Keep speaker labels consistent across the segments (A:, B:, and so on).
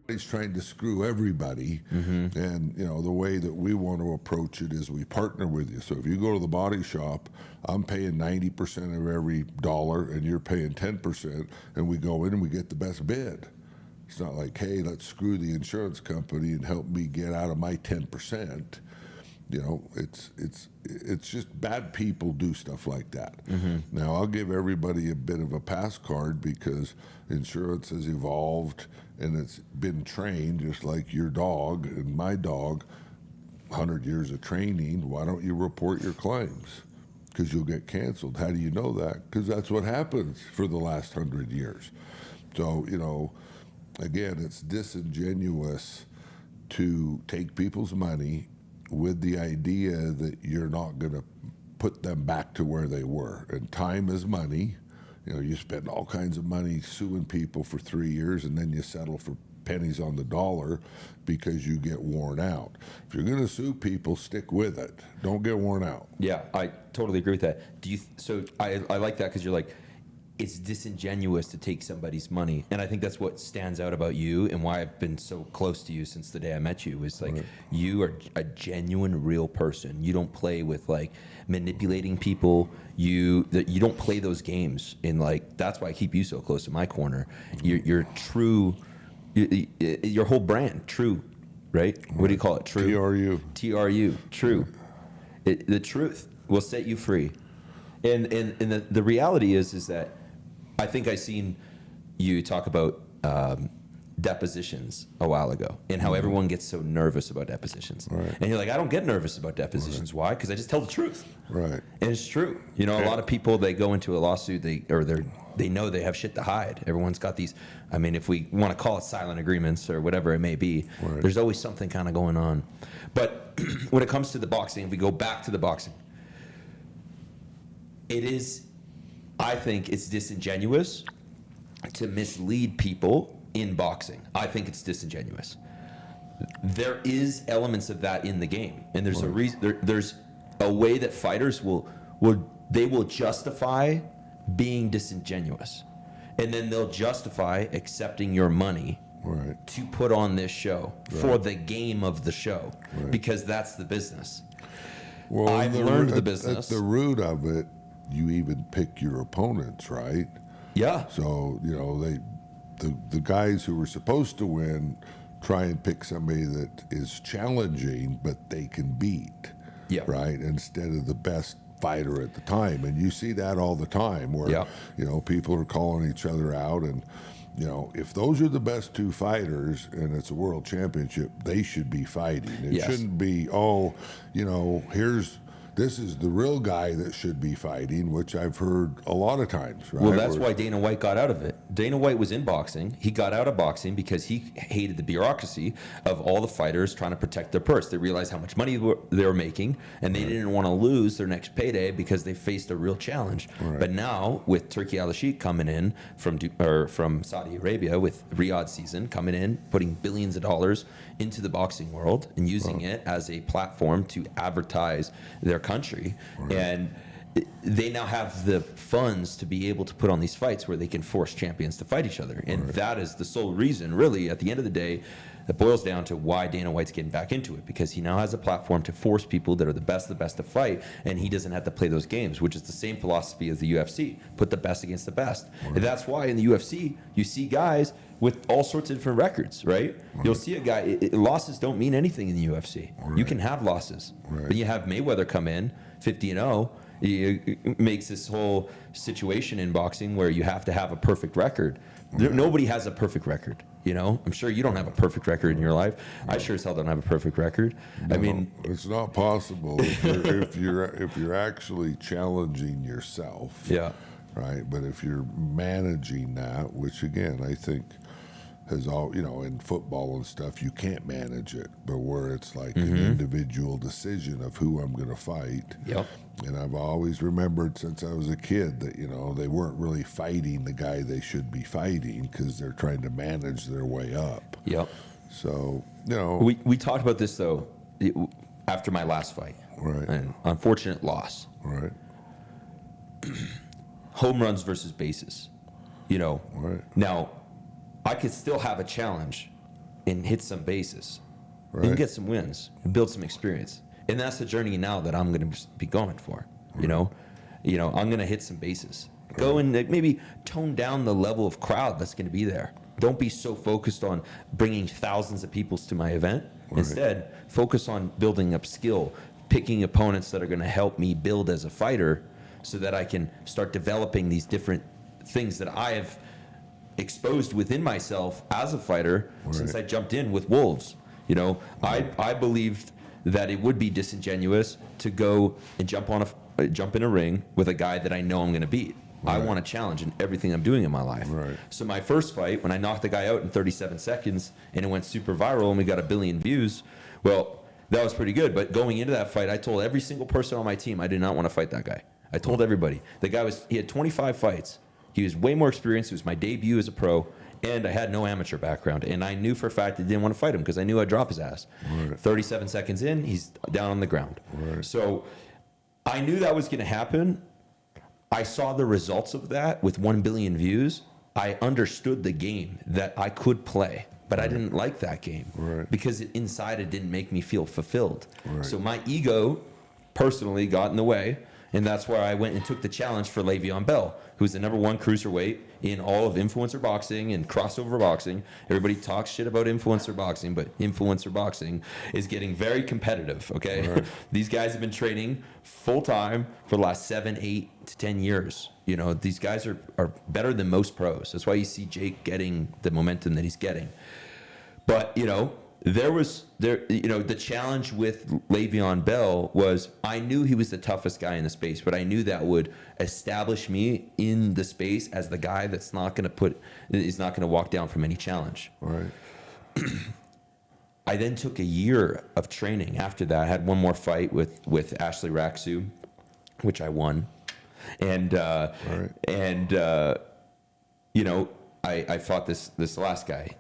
A: He's trying to screw everybody, and the way that we want to approach it is we partner with you. So if you go to the body shop, I'm paying 90% of every dollar, and you're paying 10%, and we go in and we get the best bid. It's not like, hey, let's screw the insurance company and help me get out of my 10%. It's just bad people do stuff like that. Now, I'll give everybody a bit of a pass card because insurance has evolved and it's been trained just like your dog and my dog, 100 years of training. Why don't you report your claims? Because you'll get canceled. How do you know that? Because that's what happens for the last 100 years. So, again, it's disingenuous to take people's money with the idea that you're not going to put them back to where they were. And time is money. You spend all kinds of money suing people for 3 years, and then you settle for pennies on the dollar because you get worn out. If you're going to sue people, stick with it. Don't get worn out.
B: Yeah, I totally agree with that. So I like that because you're like, it's disingenuous to take somebody's money. And I think that's what stands out about you and why I've been so close to you since the day I met you is like, you are a genuine, real person. You don't play with like manipulating people. You don't play those games. And like, that's why I keep you so close to my corner. You're true, your whole brand, true, right? What do you call it? True.
A: TRU.
B: TRU, true. The truth will set you free. And the reality is that I think I seen you talk about depositions a while ago and how everyone gets so nervous about depositions.
A: Right.
B: And you're like, I don't get nervous about depositions. Why? Because I just tell the truth.
A: Right.
B: And it's true. A lot of people, they go into a lawsuit, they know they have shit to hide. Everyone's got these, if we want to call it silent agreements or whatever it may be, there's always something kind of going on. But when it comes to the boxing, if we go back to the boxing, I think it's disingenuous to mislead people in boxing. I think it's disingenuous. There is elements of that in the game, and there's a reason. There's a way that fighters will justify being disingenuous, and then they'll justify accepting your money to put on this show for the game of the show because that's the business.
A: Well,
B: I've learned the business.
A: At the root of it, you even pick your opponents, right?
B: Yeah.
A: So, the guys who were supposed to win try and pick somebody that is challenging, but they can beat, right? Instead of the best fighter at the time. And you see that all the time where, people are calling each other out. And, if those are the best two fighters and it's a world championship, they should be fighting. It shouldn't be, this is the real guy that should be fighting, which I've heard a lot of times, right?
B: Well, that's why Dana White got out of it. Dana White was in boxing. He got out of boxing because he hated the bureaucracy of all the fighters trying to protect their purse. They realized how much money they were making, and they didn't want to lose their next payday because they faced a real challenge. But now, with Turki Al-Sheikh coming in from Saudi Arabia, with Riyadh season coming in, putting billions of dollars into the boxing world and using it as a platform to advertise their country, and they now have the funds to be able to put on these fights where they can force champions to fight each other, and that is the sole reason, really, at the end of the day, that boils down to why Dana White's getting back into it, because he now has a platform to force people that are the best to fight, and he doesn't have to play those games, which is the same philosophy as the UFC. Put the best against the best. And that's why in the UFC, you see guys with all sorts of different records, right? You'll see a guy, losses don't mean anything in the UFC. You can have losses. But you have Mayweather come in, 50-0, it makes this whole situation in boxing where you have to have a perfect record. Nobody has a perfect record. I'm sure you don't have a perfect record in your life. I sure as hell don't have a perfect record.
A: No, it's not possible if you're actually challenging yourself. Yeah. Right. But if you're managing that, which again I think has all in football and stuff, you can't manage it, but where it's like an individual decision of who I'm going to fight. Yep. And I've always remembered since I was a kid that they weren't really fighting the guy they should be fighting because they're trying to manage their way up. Yep. So
B: we talked about this though after my last fight. Right. An unfortunate loss. Right. Home runs versus bases. Right. Now, I could still have a challenge and hit some bases,
A: Right.
B: and get some wins, and build some experience. And that's the journey now that I'm going to be going for. You know, I'm going to hit some bases. Go and maybe tone down the level of crowd that's going to be there. Don't be so focused on bringing thousands of people to my event.
A: Right.
B: Instead, focus on building up skill, picking opponents that are going to help me build as a fighter, so that I can start developing these different things that I have exposed within myself as a fighter since I jumped in with Wolves. You know, I believed that it would be disingenuous to go and jump in a ring with a guy that I know I'm going to beat. I want a challenge in everything I'm doing in my life.
A: Right.
B: So my first fight, when I knocked the guy out in 37 seconds and it went super viral and we got 1 billion views, well, that was pretty good. But going into that fight, I told every single person on my team I did not want to fight that guy. I told everybody. The guy he had 25 fights. He was way more experienced. It was my debut as a pro, and I had no amateur background. And I knew for a fact I didn't want to fight him because I knew I'd drop his ass.
A: Right.
B: 37 seconds in, he's down on the ground.
A: Right.
B: So I knew that was going to happen. I saw the results of that with 1 billion views. I understood the game that I could play, but I didn't like that game because inside it didn't make me feel fulfilled.
A: Right.
B: So my ego personally got in the way, and that's where I went and took the challenge for Le'Veon Bell, who's the #1 cruiserweight in all of influencer boxing and crossover boxing. Everybody talks shit about influencer boxing, but influencer boxing is getting very competitive, okay?
A: Right.
B: These guys have been training full-time for the last 7, 8 to 10 years. You know, these guys are better than most pros. That's why you see Jake getting the momentum that he's getting. But, you know, the challenge with Le'Veon Bell was I knew he was the toughest guy in the space, but I knew that would establish me in the space as the guy that's not going to walk down from any challenge.
A: Right.
B: I then took a year of training after that. I had one more fight with Ashley Raksu, which I won. And you know, I fought this last guy.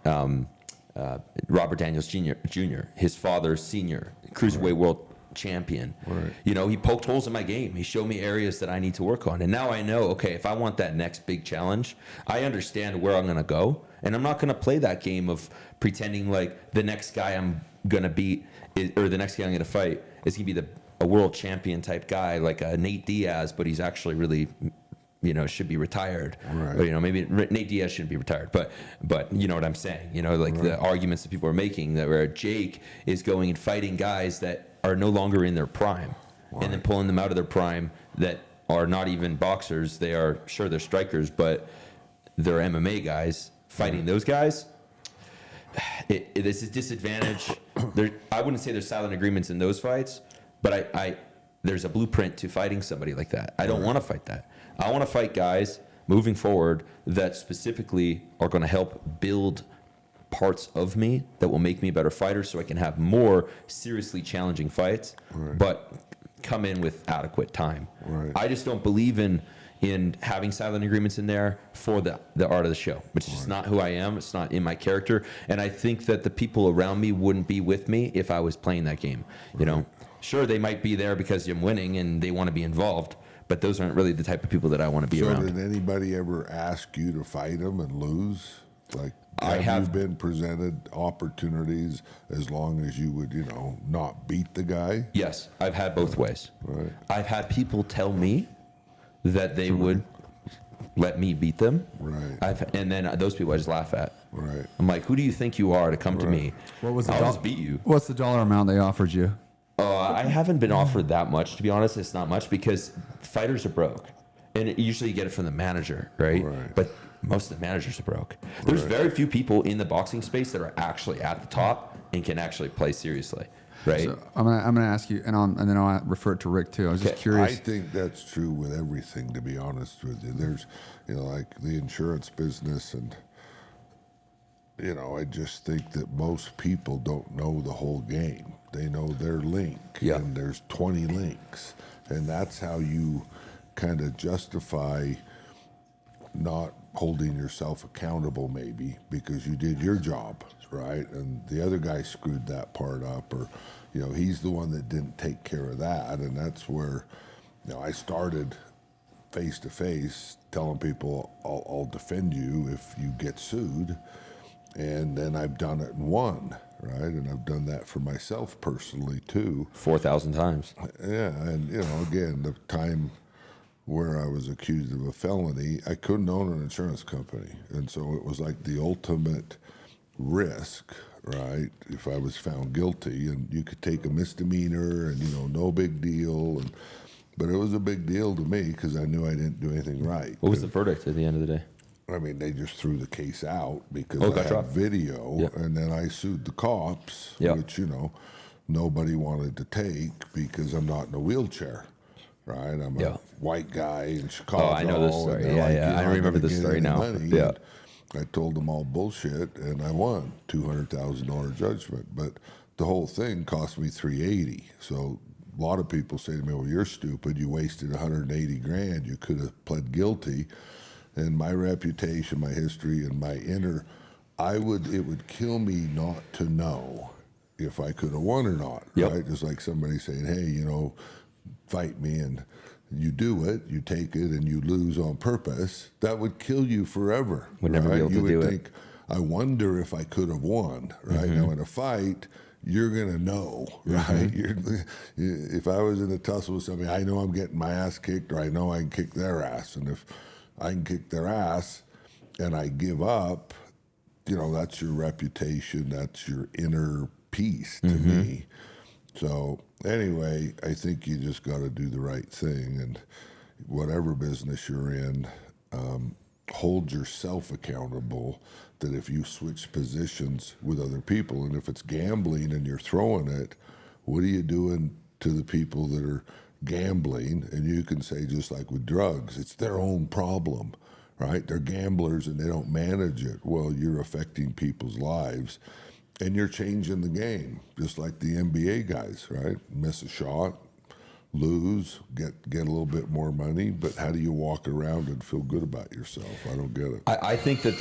B: Robert Daniels Jr., his father, senior cruiserweight world champion.
A: Right.
B: You know, he poked holes in my game. He showed me areas that I need to work on. And now I know, okay, if I want that next big challenge, I understand where I'm going to go. And I'm not going to play that game of pretending like the next guy I'm going to beat or the next guy I'm going to fight is going to be a world champion type guy like a Nate Diaz, but he's actually really, you know, should be retired.
A: Right.
B: Or, you know, maybe Nate Diaz shouldn't be retired, but you know what I'm saying. You know, like the arguments that people are making that where Jake is going and fighting guys that are no longer in their prime, and then pulling them out of their prime that are not even boxers. They are sure they're strikers, but they're MMA guys. Fighting those guys, this is disadvantage. I wouldn't say there's silent agreements in those fights, but there's a blueprint to fighting somebody like that. I don't want to fight that. I want to fight guys moving forward that specifically are going to help build parts of me that will make me a better fighter so I can have more seriously challenging fights, but come in with adequate time.
A: Right.
B: I just don't believe in having silent agreements in there for the art of the show, which is just not who I am. It's not in my character. And I think that the people around me wouldn't be with me if I was playing that game. You know, sure, they might be there because I'm winning and they want to be involved, but those aren't really the type of people that I want to be around.
A: So did anybody ever ask you to fight them and lose? Like,
B: I have
A: you been presented opportunities as long as you would, you know, not beat the guy?
B: Yes, I've had both ways.
A: Right.
B: I've had people tell me that they would let me beat them.
A: Right.
B: And then those people I just laugh at.
A: Right.
B: I'm like, who do you think you are to come to me?
C: What was the
B: I'll just beat you.
C: What's the dollar amount they offered you?
B: I haven't been offered that much, to be honest. It's not much because fighters are broke. And usually you get it from the manager, right? But most of the managers are broke. There's very few people in the boxing space that are actually at the top and can actually play seriously, right?
C: So I'm gonna ask you, and then I'll refer it to Rick too. I was just curious.
A: I think that's true with everything, to be honest with you. There's, you know, like the insurance business, and, you know, I just think that most people don't know the whole game. They know their link, and there's 20 links, and that's how you kind of justify not holding yourself accountable, maybe, because you did your job, right? And the other guy screwed that part up, or, you know, he's the one that didn't take care of that. And that's where, you know, I started face to face telling people, I'll defend you if you get sued. And then I've done it and won, right? And I've done that for myself personally too.
B: 4,000 times.
A: Yeah, and again, the time where I was accused of a felony, I couldn't own an insurance company, and so it was like the ultimate risk, right? If I was found guilty, and you could take a misdemeanor, and no big deal, but it was a big deal to me because I knew I didn't do anything right.
B: What was the verdict at the end of the day?
A: I mean, they just threw the case out because
B: Oh,
A: I
B: got
A: had
B: dropped.
A: video,
B: Yep.
A: and then I sued the cops,
B: Yep.
A: which nobody wanted to take because I'm not in a wheelchair, right? I'm a white guy in Chicago.
B: Oh, I know this story.
A: and they're like,
B: Yeah.
A: "You're
B: I
A: not
B: remember
A: gonna
B: this
A: get
B: story
A: any
B: now.
A: money."
B: Yeah.
A: And I told them all bullshit, and I won $200,000 judgment, but the whole thing cost me $380. So a lot of people say to me, "Well, you're stupid. You wasted $180,000. You could have pled guilty." And my reputation, my history, and my it would kill me not to know if I could have won or not,
B: Yep.
A: right? Just like somebody saying, "Hey, fight me," and you do it, you take it, and you lose on purpose. That would kill you forever.
B: Would never be
A: right?
B: able to
A: You would
B: do it.
A: think, "I wonder if I could have won," right? Now in a fight, you're gonna know, right? If I was in a tussle with somebody, I know I'm getting my ass kicked, or I know I can kick their ass, and if I can kick their ass and I give up, that's your reputation, that's your inner peace to me. So anyway, I think you just got to do the right thing, and whatever business you're in, hold yourself accountable that if you switch positions with other people, and if it's gambling and you're throwing it, what are you doing to the people that are gambling? And you can say, just like with drugs, it's their own problem, right? They're gamblers and they don't manage it. Well, you're affecting people's lives and you're changing the game, just like the NBA guys, right? Miss a shot, lose, get a little bit more money, but how do you walk around and feel good about yourself? I don't get it.
B: I think that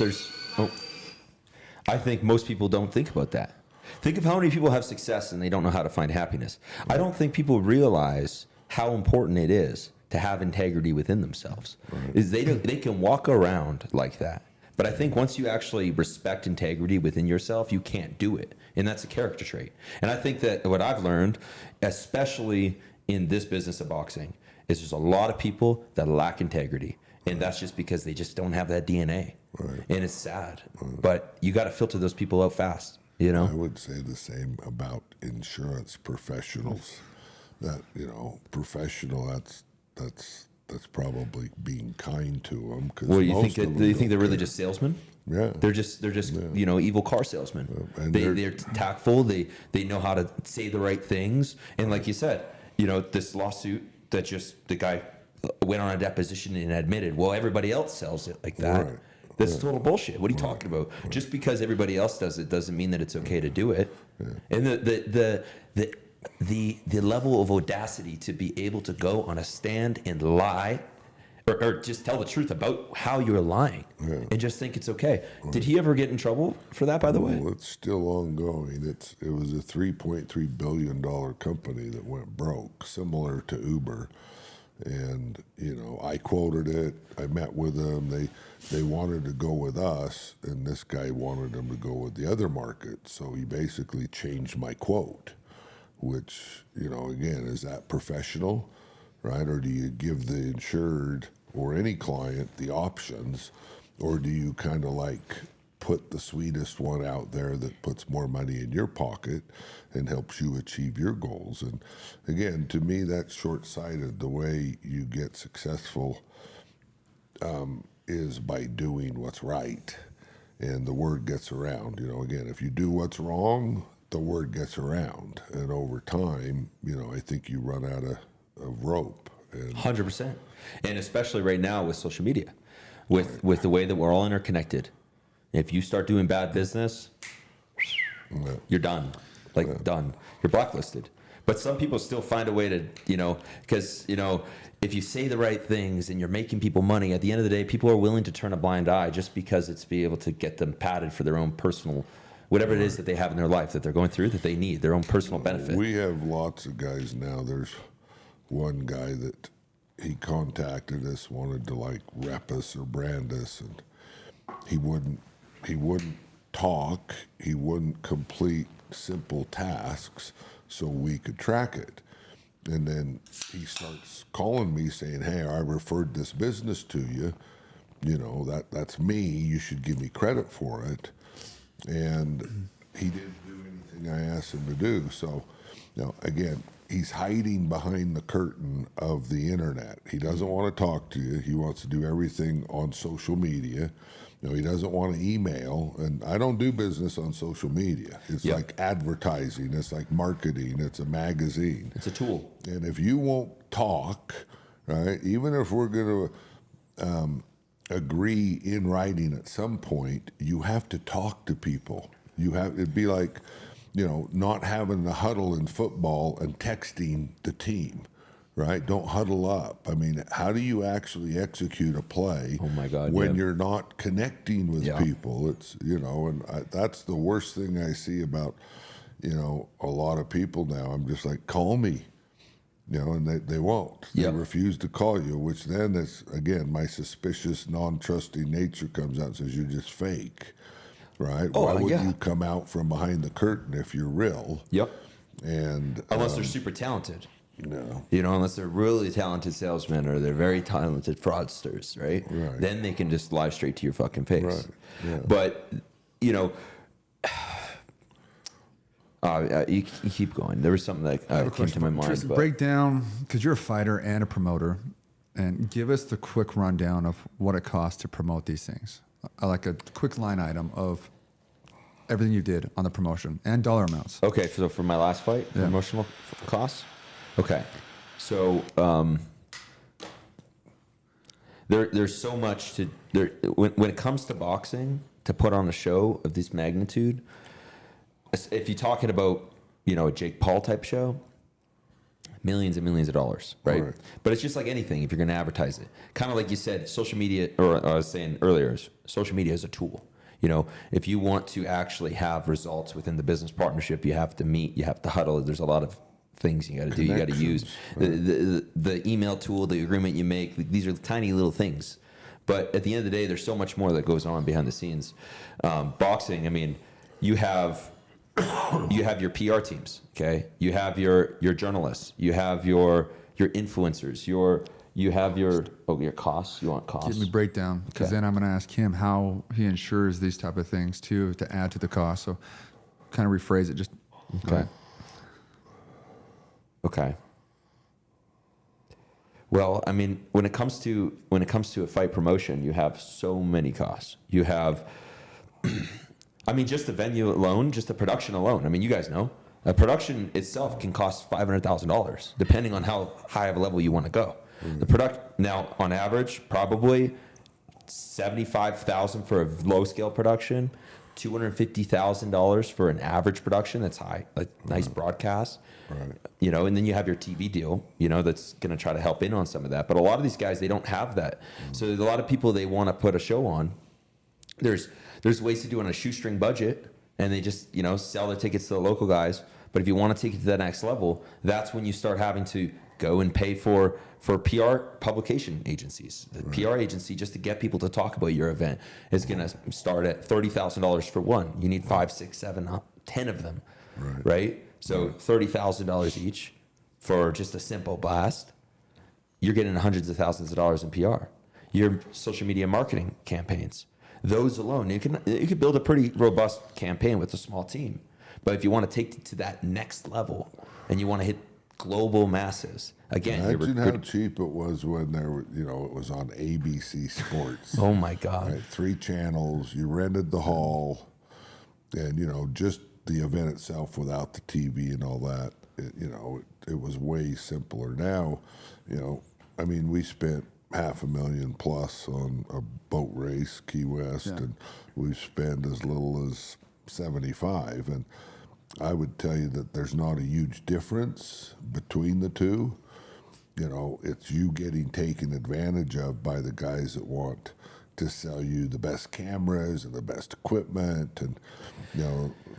B: I think most people don't think about that. Think of how many people have success and they don't know how to find happiness. Right. I don't think people realize how important it is to have integrity within themselves. Right. Is they can walk around like that. But I think once you actually respect integrity within yourself, you can't do it. And that's a character trait. And I think that what I've learned, especially in this business of boxing, is there's a lot of people that lack integrity. And that's just because they just don't have that DNA. Right. And it's sad. Right. But you got to filter those people out fast. I
A: would say the same about insurance professionals. That professional. That's probably being kind to them.
B: What do you think? Do you think they're really just salesmen?
A: Yeah,
B: they're just evil car salesmen. And they're tactful. They know how to say the right things. And like you said, this lawsuit that just the guy went on a deposition and admitted. Well, everybody else sells it like that. Right. That's total bullshit. What are you talking about? Right. Just because everybody else does it doesn't mean that it's okay to do it. Yeah. And the level of audacity to be able to go on a stand and lie, or just tell the truth about how you're lying, and just think it's okay. Right. Did he ever get in trouble for that? By the way,
A: it's still ongoing. It was a $3.3 billion company that went broke, similar to Uber. And I quoted it. I met with them. They wanted to go with us, and this guy wanted them to go with the other market. So he basically changed my quote, which again, is that professional, right? Or do you give the insured or any client the options, or do you kind of like put the sweetest one out there that puts more money in your pocket and helps you achieve your goals? And again, to me, that's short-sighted. The way you get successful is by doing what's right, and the word gets around. Again, if you do what's wrong, the word gets around, and over time, I think you run out of rope.
B: 100%, and especially right now with social media, with the way that we're all interconnected. If you start doing bad business, you're done. Done. You're blacklisted. But some people still find a way to, because, if you say the right things and you're making people money, at the end of the day, people are willing to turn a blind eye just because it's be able to get them padded for their own personal, whatever it is that they have in their life that they're going through, that they need, their own personal benefit.
A: We have lots of guys now. There's one guy that he contacted us, wanted to rep us or brand us, and he wouldn't talk. He wouldn't complete simple tasks so we could track it. And then he starts calling me saying, hey, I referred this business to you. You know, that's me. You should give me credit for it. And he didn't do anything I asked him to do. So, you know, again, he's hiding behind the curtain of the internet. He doesn't want to talk to you. He wants to do everything on social media. You know, he doesn't want to email. And I don't do business on social media. It's like advertising. It's like marketing. It's a magazine.
B: It's a tool.
A: And if you won't talk, right, even if we're going to agree in writing at some point, you have to talk to people. It'd be like, you know, not having the huddle in football and texting the team, right? Don't huddle up. I mean, how do you actually execute a play when you're not connecting with people? It's, you know, and that's the worst thing I see about, you know, a lot of people now. I'm just like, call me. You know, and they won't. They refuse to call you, which then is, again, my suspicious, non-trusting nature comes out and says, you're just fake, right? Why would you come out from behind the curtain if you're real? And
B: unless they're super talented.
A: No.
B: You know, unless they're really talented salesmen or they're very talented fraudsters, right? Then they can just lie straight to your fucking face. But, you know... you keep going. There was something that came to my mind.
C: Tristan, break down, because you're a fighter and a promoter, and give us the quick rundown of what it costs to promote these things. Like a quick line item of everything you did on the promotion and dollar amounts.
B: Okay, so for my last fight, promotional costs? Okay. So there's so much to... When it comes to boxing, to put on a show of this magnitude... If you're talking about, you know, a Jake Paul type show, millions and millions of dollars, right? But it's just like anything if you're going to advertise it. Kind of like you said, social media, or I was saying earlier, social media is a tool. You know, if you want to actually have results within the business partnership, you have to meet, you have to huddle. There's a lot of things you got to do. You got to use the email tool, the agreement you make. These are tiny little things. But at the end of the day, there's so much more that goes on behind the scenes. Boxing, I mean, you have your PR teams, okay? You have your journalists. You have your influencers. You have your costs. You want costs?
C: Give me a breakdown, because then I'm going to ask him how he ensures these type of things too to add to the cost. So, kind of rephrase it. Just
B: Okay. Well, I mean, when it comes to a fight promotion, you have so many costs. You have. I mean, just the venue alone, just the production alone. I mean, you guys know. A production itself can cost $500,000, depending on how high of a level you want to go. Now, on average, probably $75,000 for a low-scale production, $250,000 for an average production that's high, like nice broadcast. You know, and then you have your TV deal, you know, that's going to try to help in on some of that. But a lot of these guys, they don't have that. So there's a lot of people, they want to put a show on. There's ways to do it on a shoestring budget, and they just, you know, sell their tickets to the local guys. But if you want to take it to that next level, that's when you start having to go and pay for PR publication agencies. The PR agency, just to get people to talk about your event, is going to start at $30,000 for one. You need 5, 6, 7, 10 of them, right? So $30,000 each for just a simple blast. You're getting hundreds of thousands of dollars in PR. Your social media marketing campaigns. Those alone, you can build a pretty robust campaign with a small team. But if you want to take it to that next level and you want to hit global masses, again,
A: imagine how cheap it was when it was on ABC Sports.
B: Oh my God!
A: Right? 3 channels. You rented the hall, and just the event itself without the TV and all that. It was way simpler. Now, I mean, we spent $500,000 plus on a boat race, Key West, and we spend as little as 75. And I would tell you that there's not a huge difference between the two. It's you getting taken advantage of by the guys that want to sell you the best cameras and the best equipment, and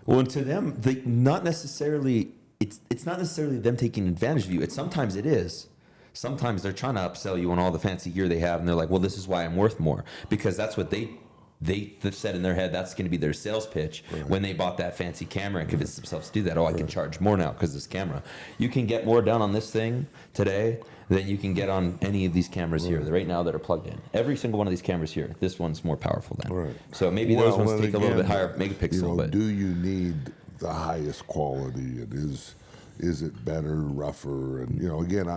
B: Well, and to them, it's not necessarily them taking advantage of you. Sometimes it is. Sometimes they're trying to upsell you on all the fancy gear they have, and they're like, well, this is why I'm worth more, because that's what they They said in their head that's going to be their sales pitch when they bought that fancy camera and convinced themselves to do that. Oh, I can charge more now because this camera. You can get more done on this thing today than you can get on any of these cameras here right now that are plugged in. Every single one of these cameras here, this one's more powerful than.
A: Right.
B: So maybe those ones take a little bit higher megapixel.
A: You know,
B: but
A: do you need the highest quality? And is it better, rougher? And you know, again,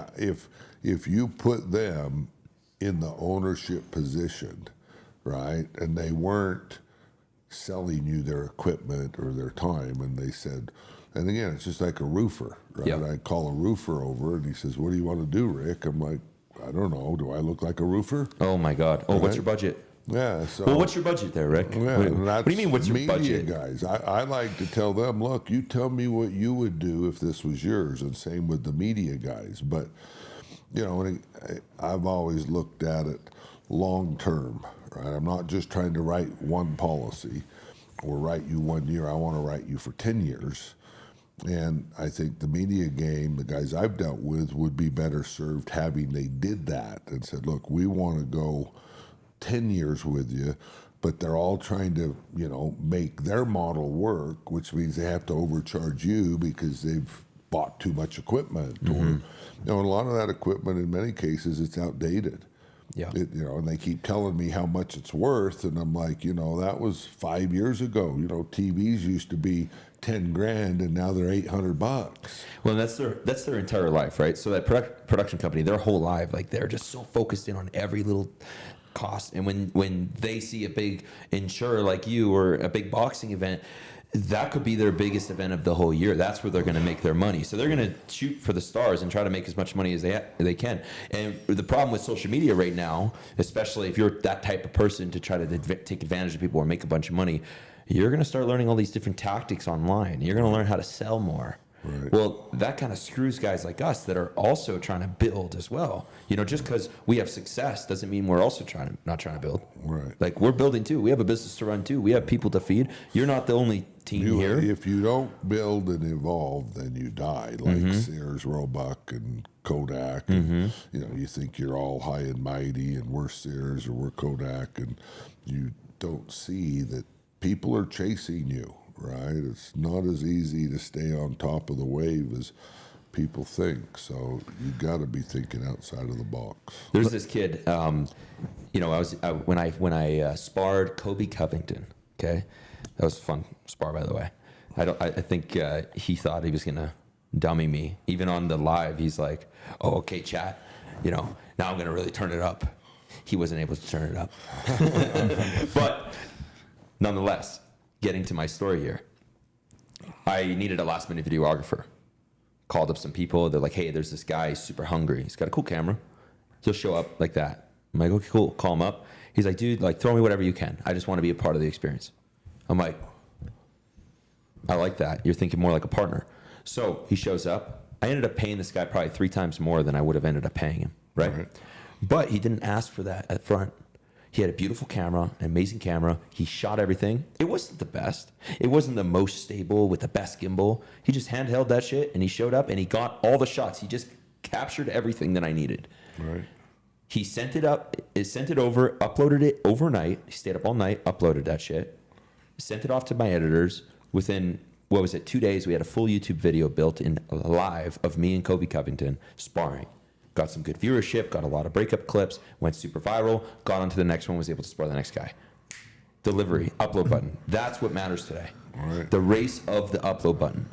A: if you put them in the ownership position, right, and they weren't selling you their equipment or their time, and they said, and again, it's just like a roofer, right?
B: Yep.
A: I call a roofer over, and he says, "What do you want to do, Rick?" I'm like, "I don't know. Do I look like a roofer?"
B: oh my God. Oh,
A: Right.
B: what's your budget?
A: Yeah. So,
B: Well, what's your budget there, Rick?
A: yeah,
B: What
A: and that's
B: do you mean, what's your
A: media
B: budget?
A: guys. I like to tell them, look, you tell me what you would do if this was yours, and same with the media guys. But you know, I've always looked at it long term, right? I'm not just trying to write one policy or write you 1 year. I want to write you for 10 years. And I think the media game, the guys I've dealt with, would be better served having they did that and said, look, we want to go 10 years with you, but they're all trying to, you know, make their model work, which means they have to overcharge you because they've bought too much equipment. Or, you know, a lot of that equipment, in many cases, it's outdated.
B: Yeah.
A: You know, and they keep telling me how much it's worth, and I'm like, you know, that was 5 years ago. You know, TVs used to be 10 grand, and now they're $800.
B: Well, that's their entire life, right? So that production company, their whole life, like they're just so focused in on every little cost. And when they see a big insurer like you or a big boxing event, that could be their biggest event of the whole year. That's where they're going to make their money. So they're going to shoot for the stars and try to make as much money as they can. And the problem with social media right now, especially if you're that type of person to try to take advantage of people or make a bunch of money, you're going to start learning all these different tactics online. You're going to learn how to sell more.
A: Right.
B: Well, that kind of screws guys like us that are also trying to build as well. You know, just because we have success doesn't mean we're also not trying to build.
A: Right.
B: Like, we're building too. We have a business to run too. We have people to feed. You're not the only team here.
A: If you don't build and evolve, then you die. Like Sears, Roebuck, and Kodak. And, you know, you think you're all high and mighty, and we're Sears or we're Kodak, and you don't see that people are chasing you. Right? It's not as easy to stay on top of the wave as people think. So you got to be thinking outside of the box.
B: There's this kid. You know, when I sparred Kobe Covington. Okay, that was a fun spar, by the way. I think he thought he was gonna dummy me. Even on the live, he's like, "Oh, okay, chat. You know, now I'm gonna really turn it up." He wasn't able to turn it up, but nonetheless. Getting to my story here, I needed a last-minute videographer. Called up some people. They're like, "Hey, there's this guy. He's super hungry. He's got a cool camera. He'll show up like that." I'm like, "Okay, cool." Call him up. He's like, "Dude, like, throw me whatever you can. I just want to be a part of the experience." I'm like, "I like that. You're thinking more like a partner." So he shows up. I ended up paying this guy probably 3 times more than I would have ended up paying him, right? But he didn't ask for that at front. He had a beautiful camera, an amazing camera. He shot everything. It wasn't the best. It wasn't the most stable with the best gimbal. He just handheld that shit, and he showed up, and he got all the shots. He just captured everything that I needed.
A: Right.
B: He sent it over, uploaded it overnight. He stayed up all night, uploaded that shit. Sent it off to my editors. Within, 2 days, we had a full YouTube video built in live of me and Kobe Covington sparring. Got some good viewership, got a lot of breakup clips, went super viral, got on to the next one, was able to spar the next guy. Delivery, upload button. That's what matters today.
A: Right.
B: The race of the upload button.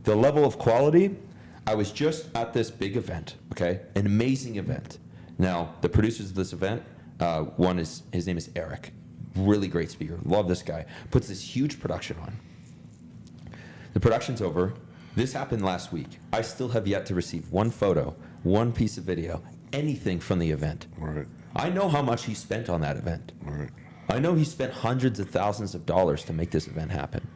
B: The level of quality, I was just at this big event, okay? An amazing event. Now, the producers of this event, his name is Eric. Really great speaker. Love this guy. Puts this huge production on. The production's over. This happened last week. I still have yet to receive one photo, one piece of video, anything from the event.
A: Right.
B: I know how much he spent on that event.
A: Right.
B: I know he spent hundreds of thousands of dollars to make this event happen.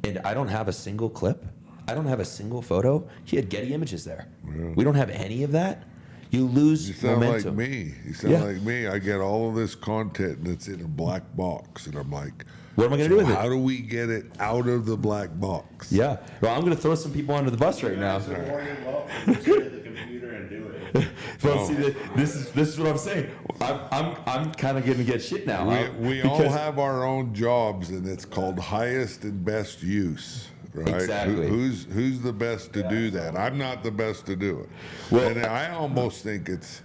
B: And I don't have a single clip. I don't have a single photo. He had Getty Images there. Yeah. We don't have any of that. You lose
A: You sound
B: momentum.
A: like me. You sound like me. I get all of this content and it's in a black box. And I'm like,
B: what am I going to do with it?
A: How do we get it out of the black box?
B: Yeah. Well, I'm going to throw some people under the bus right now.
D: Just hit the computer
B: you're gonna do it. Well, see, this is what I'm saying. I'm kind of gonna get shit now.
A: We all have our own jobs, and it's called highest and best use. Right?
B: Exactly.
A: Who's the best to do that? I'm not the best to do it.
B: Well,
A: and I almost think it's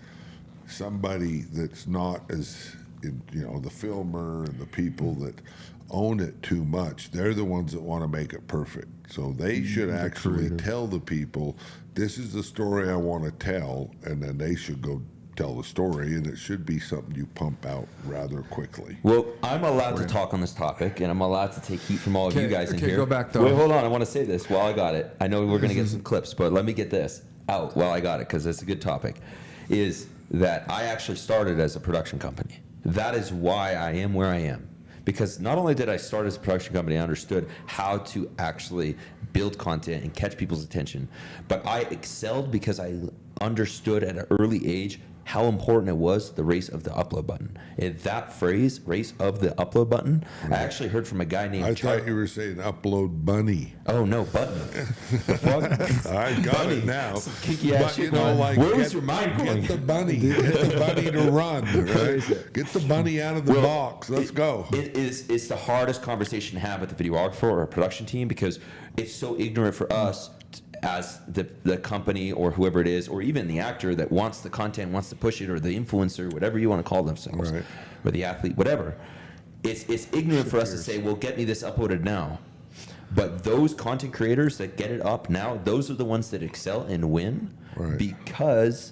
A: somebody that's not as, the filmer and the people that own it too much. They're the ones that want to make it perfect. So they should actually tell the people, this is the story I want to tell, and then they should go tell the story, and it should be something you pump out rather quickly.
B: Well, I'm allowed to talk on this topic, and I'm allowed to take heat from all of you guys in here.
C: Go back though.
B: Wait, hold on. I want to say this while I got it. I know we're going to get some clips, but let me get this out while I got it, because it's a good topic. Is that I actually started as a production company. That is why I am where I am. Because not only did I start as a production company, I understood how to actually build content and catch people's attention, but I excelled because I understood at an early age how important it was, the race of the upload button. And that phrase, race of the upload button, I actually heard from a guy named
A: I thought you were saying upload bunny.
B: Oh, no, button. The fuck?
A: I got it now.
B: Some kinky ass shit.
A: Where
B: was your mind going?
A: Get the bunny. Get the bunny to run. Right? Get the bunny out of the box. Let's go.
B: It's the hardest conversation to have with the videographer or a production team, because it's so ignorant for us as the company or whoever it is, or even the actor that wants the content, wants to push it, or the influencer, whatever you want to call themselves,
A: right,
B: or the athlete, whatever. It's ignorant for us to say, well, get me this uploaded now. But those content creators that get it up now, those are the ones that excel and win,
A: right,
B: because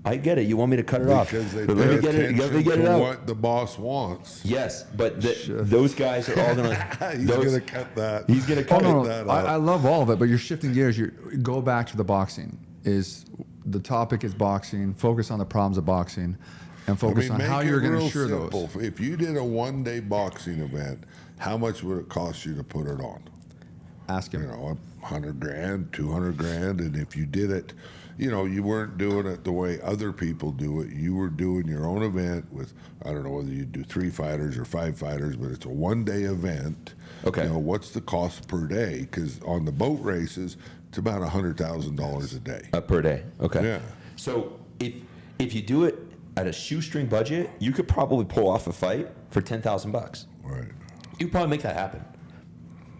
B: I get it. You want me to cut it off?
A: Because they
B: but
A: pay
B: let me get it. Let me get it
A: to
B: out.
A: what the boss wants.
B: Yes, but those guys are all gonna.
A: He's gonna cut that.
B: He's gonna cut
A: that out.
C: I love all of it, but you're shifting gears. You go back to the boxing. Is the topic is boxing? Focus on the problems of boxing, and focus on how you're going to ensure those.
A: If you did a one-day boxing event, how much would it cost you to put it on?
C: Ask him.
A: $100,000, $200,000, and if you did it, you weren't doing it the way other people do it. You were doing your own event with, I don't know whether you do 3 fighters or 5 fighters, but it's a one-day event.
B: Okay.
A: What's the cost per day? Because on the boat races, it's about $100,000 a day.
B: Per day. Okay.
A: Yeah.
B: So if you do it at a shoestring budget, you could probably pull off a fight for $10,000.
A: Right.
B: You could probably make that happen.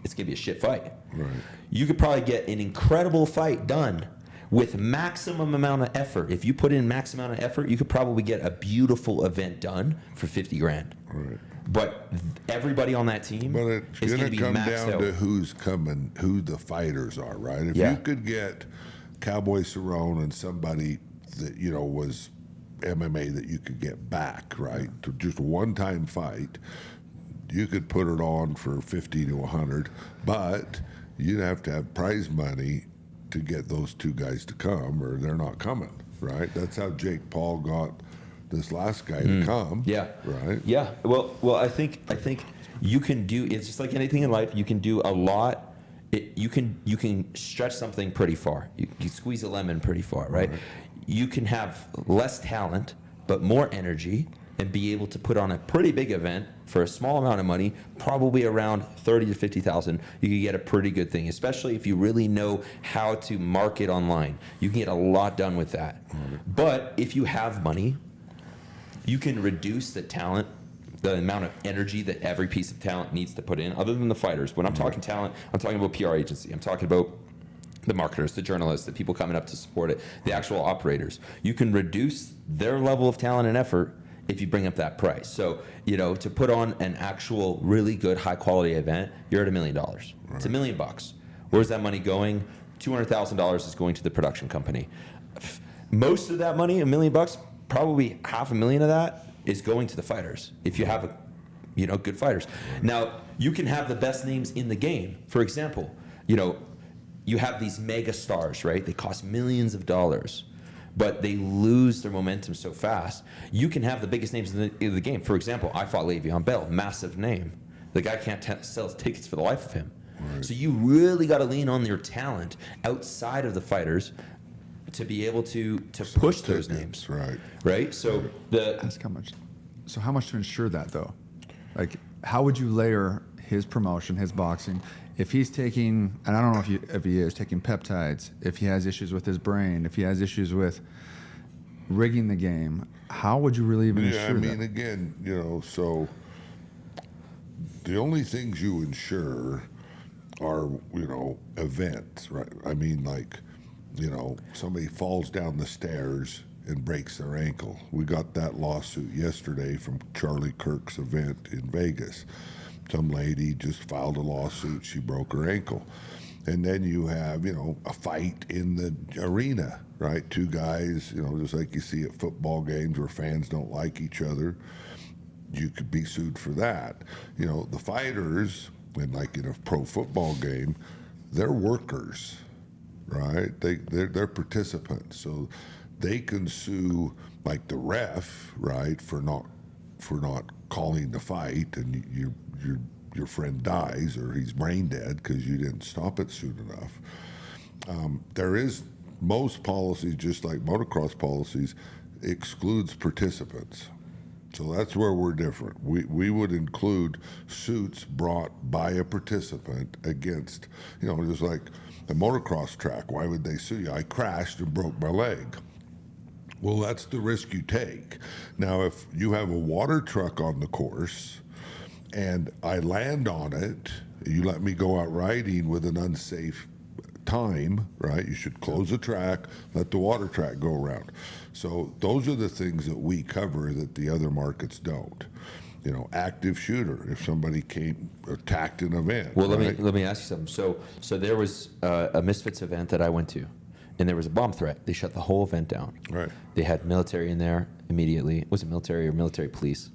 B: It's gonna be a shit fight.
A: Right.
B: You could probably get an incredible fight done with maximum amount of effort. If you put in max amount of effort, you could probably get a beautiful event done for $50,000.
A: Right.
B: But everybody on that team is going to be
A: come
B: maxed
A: down
B: out.
A: to who's coming, who the fighters are, right? If
B: Yeah.
A: you could get Cowboy Cerrone and somebody that was MMA that you could get back, right, to just a one-time fight, you could put it on for 50 to 100, but you'd have to have prize money to get those 2 guys to come, or they're not coming, right? That's how Jake Paul got this last guy to come.
B: Yeah.
A: Right.
B: Yeah. Well, I think you can do. It's just like anything in life. You can do a lot. You can stretch something pretty far. You can squeeze a lemon pretty far, right? You can have less talent but more energy, and be able to put on a pretty big event for a small amount of money, probably around 30 to 50,000. You can get a pretty good thing, especially if you really know how to market online. You can get a lot done with that. But if you have money, you can reduce the talent, the amount of energy that every piece of talent needs to put in, other than the fighters. When I'm talking talent, I'm talking about PR agency. I'm talking about the marketers, the journalists, the people coming up to support it, the actual operators. You can reduce their level of talent and effort if you bring up that price. So, to put on an actual really good high quality event, you're at $1 million. Right. It's $1 million. Where's that money going? $200,000 is going to the production company. Most of that money, $1 million, probably $500,000 of that is going to the fighters. If you have good fighters. Now, you can have the best names in the game. For example, you have these mega stars, right? They cost millions of dollars, but they lose their momentum so fast. You can have the biggest names in the game. For example, I fought Le'Veon Bell, massive name. The guy can't sell tickets for the life of him. Right. So you really got to lean on your talent outside of the fighters to be able to push those names.
A: Right.
B: Right. So
C: ask how much. So how much to ensure that though? Like, how would you layer his promotion, his boxing, if he's taking, and I don't know if he is taking peptides, if he has issues with his brain, if he has issues with rigging the game, how would you really even insure that?
A: Again, so the only things you insure are, events, right? Somebody falls down the stairs and breaks their ankle. We got that lawsuit yesterday from Charlie Kirk's event in Vegas. Some lady just filed a lawsuit. She broke her ankle. And then you have, a fight in the arena, right? Two guys, just like you see at football games where fans don't like each other. You could be sued for that. The fighters, and like in a pro football game, they're workers, right? They're participants. So they can sue like the ref, right, for not calling the fight, and your friend dies or he's brain dead because you didn't stop it soon enough. There is most policies, just like motocross policies, excludes participants. So that's where we're different. We would include suits brought by a participant against, just like a motocross track. Why would they sue you? I crashed and broke my leg. Well, that's the risk you take. Now, if you have a water truck on the course and I land on it, you let me go out riding with an unsafe time, right? You should close the track, let the water track go around. So those are the things that we cover that the other markets don't. Active shooter, if somebody attacked an event.
B: Well,
A: right?
B: let me ask you something. So there was a Misfits event that I went to, and there was a bomb threat. They shut the whole event down.
A: Right.
B: They had military in there immediately. Was it military or military police?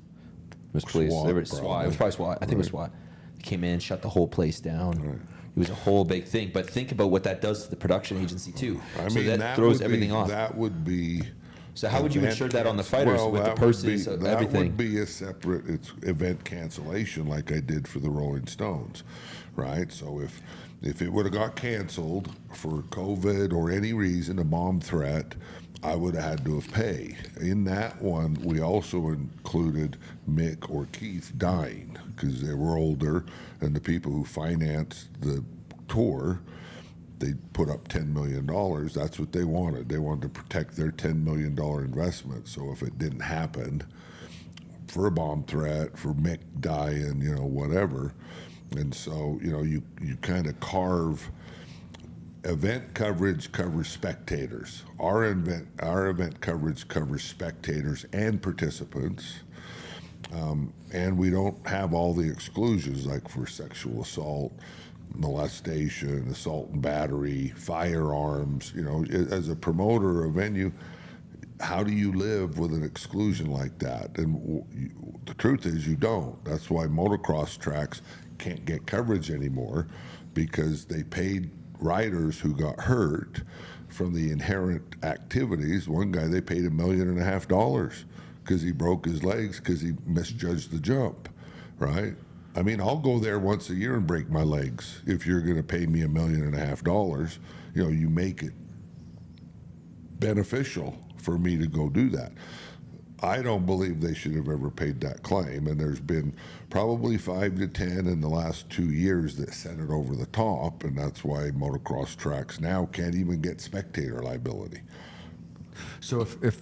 B: It was police.
A: SWAT,
B: It was SWAT. It was probably SWAT. I think it was SWAT. They came in, shut the whole place down.
A: Right.
B: It was a whole big thing. But think about what that does to the production agency too.
A: That
B: throws
A: would
B: everything off.
A: That would be.
B: So how would you insure that on the fighters with the purses, everything?
A: That would be a separate event cancellation, like I did for the Rolling Stones, right? So if it would have got canceled for COVID or any reason, a bomb threat, I would have had to have paid. In that one, we also included Mick or Keith dying because they were older, and the people who financed the tour, they put up $10 million. That's what they wanted. They wanted to protect their $10 million investment. So if it didn't happen, for a bomb threat, for Mick dying, whatever. And so, you kind of carve. Event coverage covers spectators. Our event coverage covers spectators and participants. And we don't have all the exclusions like for sexual assault, molestation, assault and battery, firearms. As a promoter of a venue, how do you live with an exclusion like that? And the truth is you don't. That's why motocross tracks can't get coverage anymore, because they paid riders who got hurt from the inherent activities. One guy, they paid $1.5 million because he broke his legs because he misjudged the jump, right? I'll go there once a year and break my legs if you're going to pay me $1.5 million. You make it beneficial for me to go do that. I don't believe they should have ever paid that claim, and there's been probably 5 to 10 in the last 2 years that sent it over the top, and that's why motocross tracks now can't even get spectator liability.
C: So if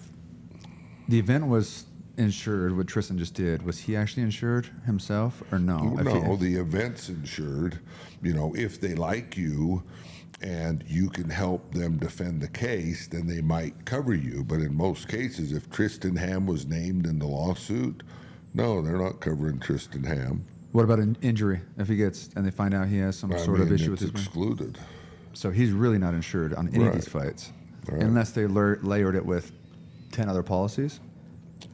C: the event was insured, what Trisian just did, was he actually insured himself or no?
A: No, the event's insured. If they like you and you can help them defend the case, then they might cover you. But in most cases, if Tristan Hamm was named in the lawsuit, no, they're not covering Tristan Hamm.
C: What about an injury? If he gets, and they find out he has some sort of issue with his brain?
A: Excluded.
C: So he's really not insured on any of these fights, unless they layered it with 10 other policies?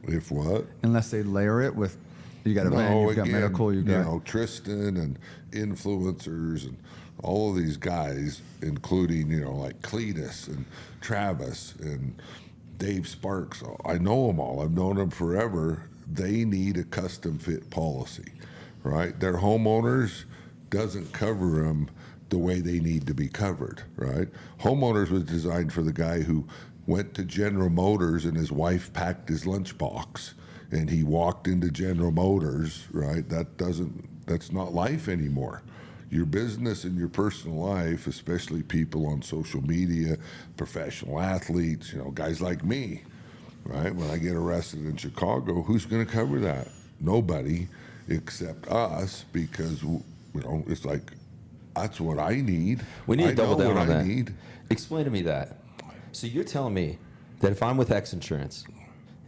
A: If what?
C: Unless they layer it with, you got event, you've got medical, you got...
A: Tristan and influencers and all of these guys, including, like Cletus and Travis and Dave Sparks. I know them all. I've known them forever. They need a custom fit policy, right? Their homeowners doesn't cover them the way they need to be covered, right? Homeowners was designed for the guy who went to General Motors and his wife packed his lunchbox and he walked into General Motors, right? That's not life anymore. your business and your personal life, especially people on social media, professional athletes, guys like me, right? When I get arrested in Chicago, who's going to cover that? Nobody except us, because, it's like, that's what I need.
B: We need to double down on that.
A: Need.
B: Explain to me that. So you're telling me that if I'm with X Insurance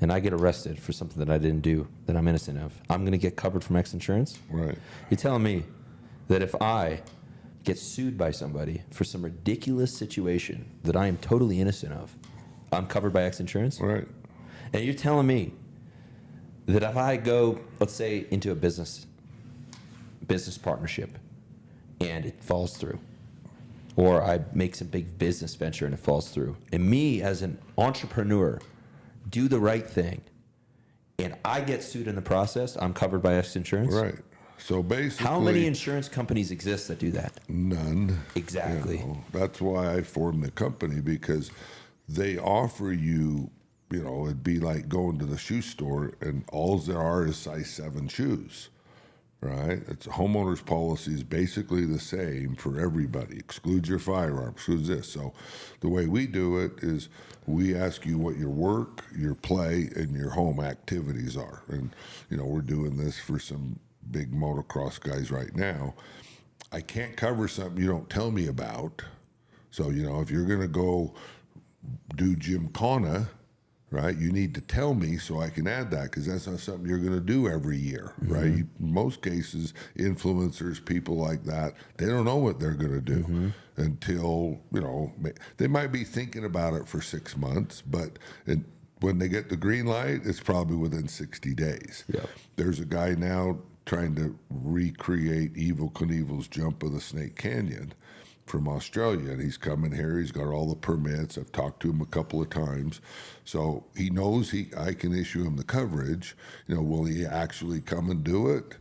B: and I get arrested for something that I didn't do, that I'm innocent of, I'm going to get covered from X Insurance?
A: Right.
B: You're telling me that if I get sued by somebody for some ridiculous situation that I am totally innocent of, I'm covered by X Insurance?
A: Right.
B: And you're telling me that if I go, let's say, into a business partnership and it falls through, or I make some big business venture and it falls through, and me as an entrepreneur do the right thing, and I get sued in the process, I'm covered by X Insurance?
A: Right. So basically,
B: how many insurance companies exist that do that?
A: None.
B: Exactly.
A: That's why I formed the company, because they offer you, it'd be like going to the shoe store and all there are is size 7 shoes, right? It's a homeowner's policy is basically the same for everybody. Excludes your firearm, excludes this. So the way we do it is we ask you what your work, your play, and your home activities are. And, we're doing this for some big motocross guys right now. I can't cover something you don't tell me about. So, if you're going to go do Gymkhana, right, you need to tell me so I can add that, because that's not something you're going to do every year, right? In most cases, influencers, people like that, they don't know what they're going to do until, they might be thinking about it for 6 months, but when they get the green light, it's probably within 60 days.
B: Yep.
A: There's a guy now trying to recreate Evel Knievel's Jump of the Snake Canyon from Australia, and he's coming here. He's got all the permits. I've talked to him a couple of times, so he knows I can issue him the coverage. Will he actually come and do it?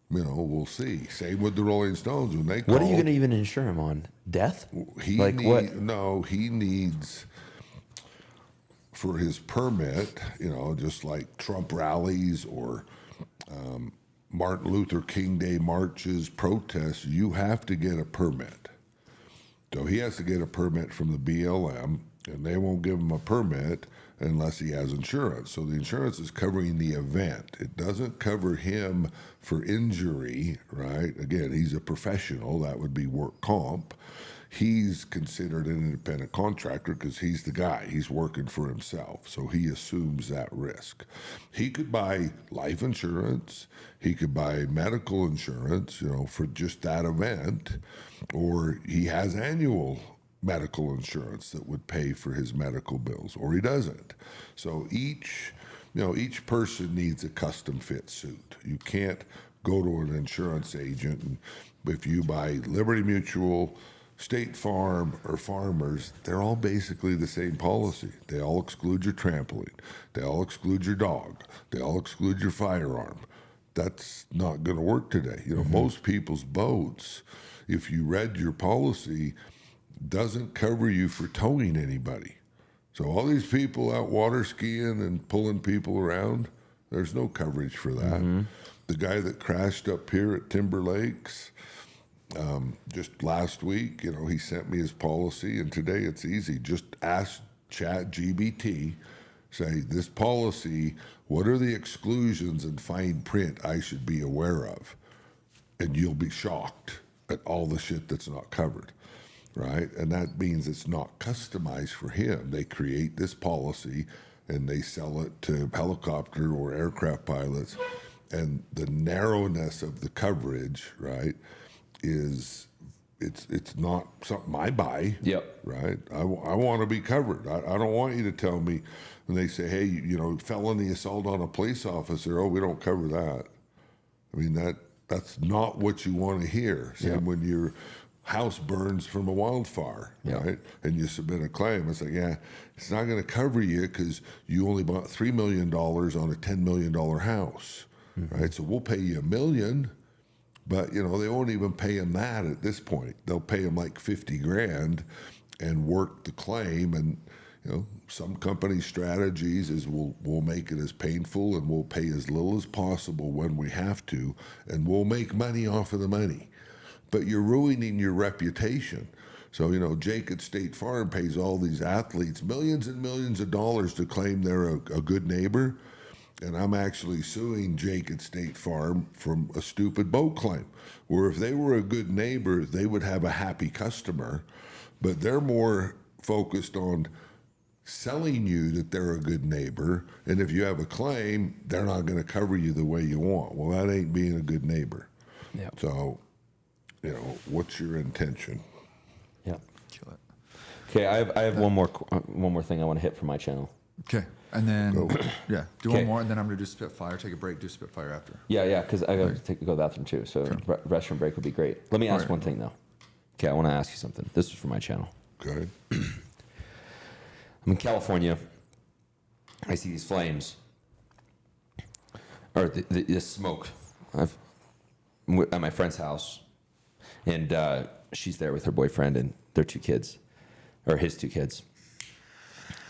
A: We'll see. Same with the Rolling Stones when they called.
B: What are you going to even insure him on? Death?
A: What? No, he needs, for his permit, just like Trump rallies or Martin Luther King Day marches, protests, you have to get a permit. So he has to get a permit from the BLM, and they won't give him a permit unless he has insurance. So the insurance is covering the event. It doesn't cover him for injury, right? Again, he's a professional. That would be work comp. He's considered an independent contractor because he's the guy. He's working for himself, so he assumes that risk. He could buy life insurance. He could buy medical insurance, for just that event, or he has annual medical insurance that would pay for his medical bills, or he doesn't. So each person needs a custom fit suit. You can't go to an insurance agent, and if you buy Liberty Mutual, State Farm, or Farmers, they're all basically the same policy. They all exclude your trampoline. They all exclude your dog. They all exclude your firearm. That's not going to work today. Most people's boats, if you read your policy, doesn't cover you for towing anybody. So all these people out water skiing and pulling people around, there's no coverage for that. The guy that crashed up here at Timber Lakes, just last week, he sent me his policy, and today it's easy. Just ask ChatGPT, say, this policy, what are the exclusions and fine print I should be aware of? And you'll be shocked at all the shit that's not covered, right? And that means it's not customized for him. They create this policy and they sell it to helicopter or aircraft pilots, and the narrowness of the coverage, right, is it's not something I buy.
B: Yep.
A: Right. I want to be covered. I don't want you to tell me when they say, hey, felony assault on a police officer. Oh, we don't cover that. I mean, that's not what you want to hear. Same when your house burns from a wildfire, right? And you submit a claim. It's like, yeah, it's not going to cover you because you only bought $3 million on a $10 million house, right? So we'll pay you $1 million. But, they won't even pay him that at this point. They'll pay him like $50,000 and work the claim. And, some company strategies is we'll make it as painful and we'll pay as little as possible when we have to, and we'll make money off of the money. but you're ruining your reputation. So, Jake at State Farm pays all these athletes millions and millions of dollars to claim they're a good neighbor. And I'm actually suing Jake at State Farm from a stupid boat claim, where if they were a good neighbor, they would have a happy customer. But they're more focused on selling you that they're a good neighbor. And if you have a claim, they're not going to cover you the way you want. Well, that ain't being a good neighbor.
B: Yeah.
A: So, what's your intention?
B: Yeah.
C: Kill it.
B: Okay, I have one more thing I want to hit for my channel.
C: Okay. And then, do
B: Okay.
C: one more, and then I'm going to do Spitfire, take a break, do Spitfire after.
B: Yeah, because I got to go to the bathroom too. So restroom break would be great. Let me ask one thing though. Okay, I want to ask you something. This is for my channel.
A: Okay.
B: I'm in California. I see these flames, or the smoke. I'm at my friend's house, and she's there with her boyfriend and their 2 kids, or his 2 kids.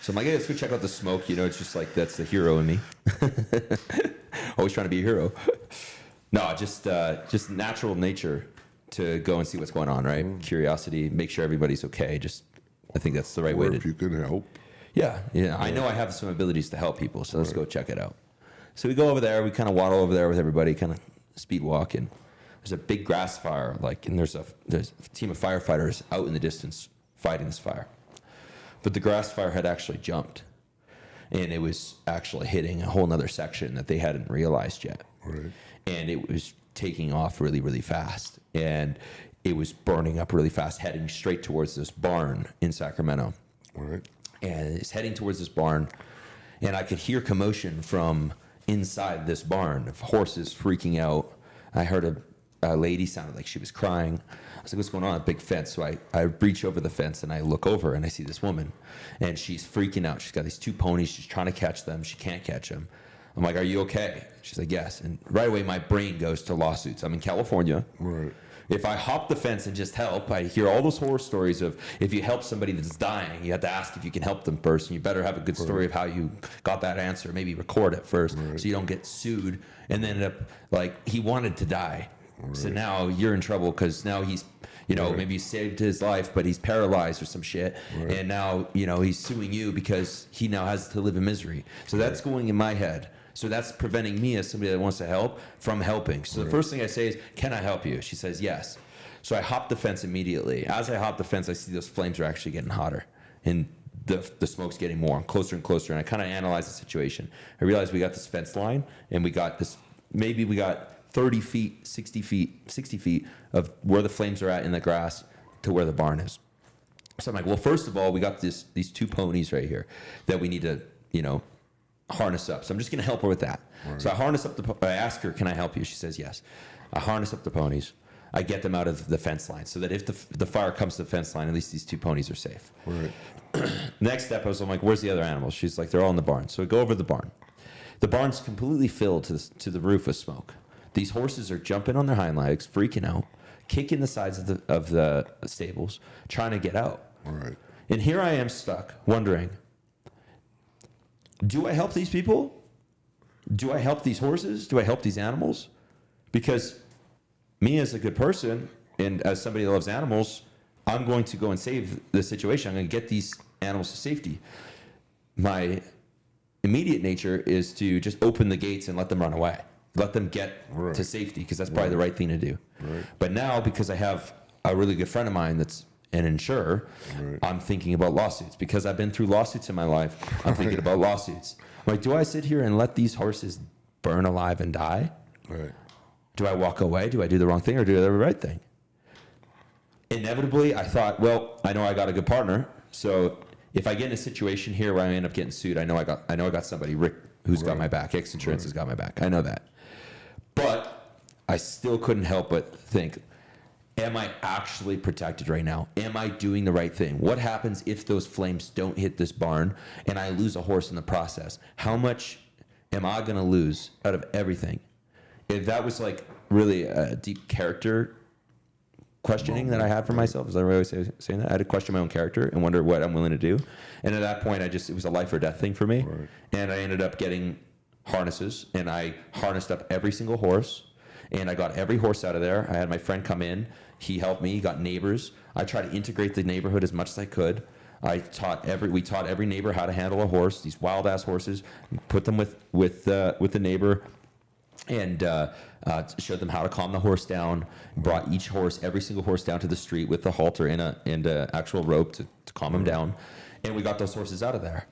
B: So I'm like, hey, let's go check out the smoke. It's just like, that's the hero in me. Always trying to be a hero. No, just natural nature to go and see what's going on, right? Curiosity, make sure everybody's okay. I think that's the right way to.
A: If you could help.
B: Yeah. I know I have some abilities to help people, so let's go check it out. So we go over there. We kind of waddle over there with everybody, kind of speed walk, and there's a big grass fire, and there's a team of firefighters out in the distance fighting this fire. But the grass fire had actually jumped, and it was actually hitting a whole nother section that they hadn't realized yet.
A: Right.
B: And it was taking off really, really fast. And it was burning up really fast, heading straight towards this barn in Sacramento.
A: Right.
B: And it's heading towards this barn, and I could hear commotion from inside this barn of horses freaking out. I heard a lady sounded like she was crying. I was like, what's going on? A big fence. So I reach over the fence and I look over and I see this woman, and she's freaking out. She's got these 2 ponies. She's trying to catch them. She can't catch them. I'm like, are you okay? She's like, yes. And right away, my brain goes to lawsuits. I'm in California.
A: Right.
B: If I hop the fence and just help, I hear all those horror stories of if you help somebody that's dying, you have to ask if you can help them first, and you better have a good story of how you got that answer. Maybe record it first so you don't get sued and then end up like he wanted to die. Right. So now you're in trouble because now he's, maybe you saved his life, but he's paralyzed or some shit. Right. And now, he's suing you because he now has to live in misery. So that's going in my head. So that's preventing me as somebody that wants to help from helping. So the first thing I say is, can I help you? She says, yes. So I hop the fence immediately. As I hop the fence, I see those flames are actually getting hotter. And the smoke's getting more, closer and closer. And I kind of analyze the situation. I realize we got this fence line, and we got 30 feet, 60 feet of where the flames are at in the grass to where the barn is. So I'm like, well, first of all, we got these 2 ponies right here that we need to, harness up. So I'm just going to help her with that. Right. So I harness up I ask her, can I help you? She says yes. I harness up the ponies. I get them out of the fence line so that if the fire comes to the fence line, at least these 2 ponies are safe.
A: Right.
B: Next step, I'm like, where's the other animals? She's like, they're all in the barn. So I go over the barn. The barn's completely filled to the roof with smoke. These horses are jumping on their hind legs, freaking out, kicking the sides of the stables, trying to get out.
A: Right.
B: And here I am stuck, wondering, do I help these people? Do I help these horses? Do I help these animals? Because me as a good person and as somebody that loves animals, I'm going to go and save the situation. I'm going to get these animals to safety. My immediate nature is to just open the gates and let them run away. Let them get to safety, because that's probably the right thing to do. Right. But now, because I have a really good friend of mine that's an insurer, I'm thinking about lawsuits. Because I've been through lawsuits in my life, I'm thinking about lawsuits. I'm like, do I sit here and let these horses burn alive and die?
A: Right.
B: Do I walk away? Do I do the wrong thing or do the right thing? Inevitably, I thought, well, I know I got a good partner, so if I get in a situation here where I end up getting sued, I know I got somebody, Rick, who's got my back. X Insurance has got my back. I know that. But I still couldn't help but think, am I actually protected right now? Am I doing the right thing? What happens if those flames don't hit this barn and I lose a horse in the process? How much am I going to lose out of everything? If that was like really a deep character questioning that I had for myself, as I always saying that, I had to question my own character and wonder what I'm willing to do. And at that point, it was a life or death thing for me. Right. And I ended up getting harnesses, and I harnessed up every single horse, and I got every horse out of there. I had my friend come in. He helped me. He got neighbors. I tried to integrate the neighborhood as much as I could. We taught every neighbor how to handle a horse. These wild ass horses. Put them with the neighbor, and showed them how to calm the horse down. Brought every single horse down to the street with the halter and a actual rope to calm them down, and we got those horses out of there.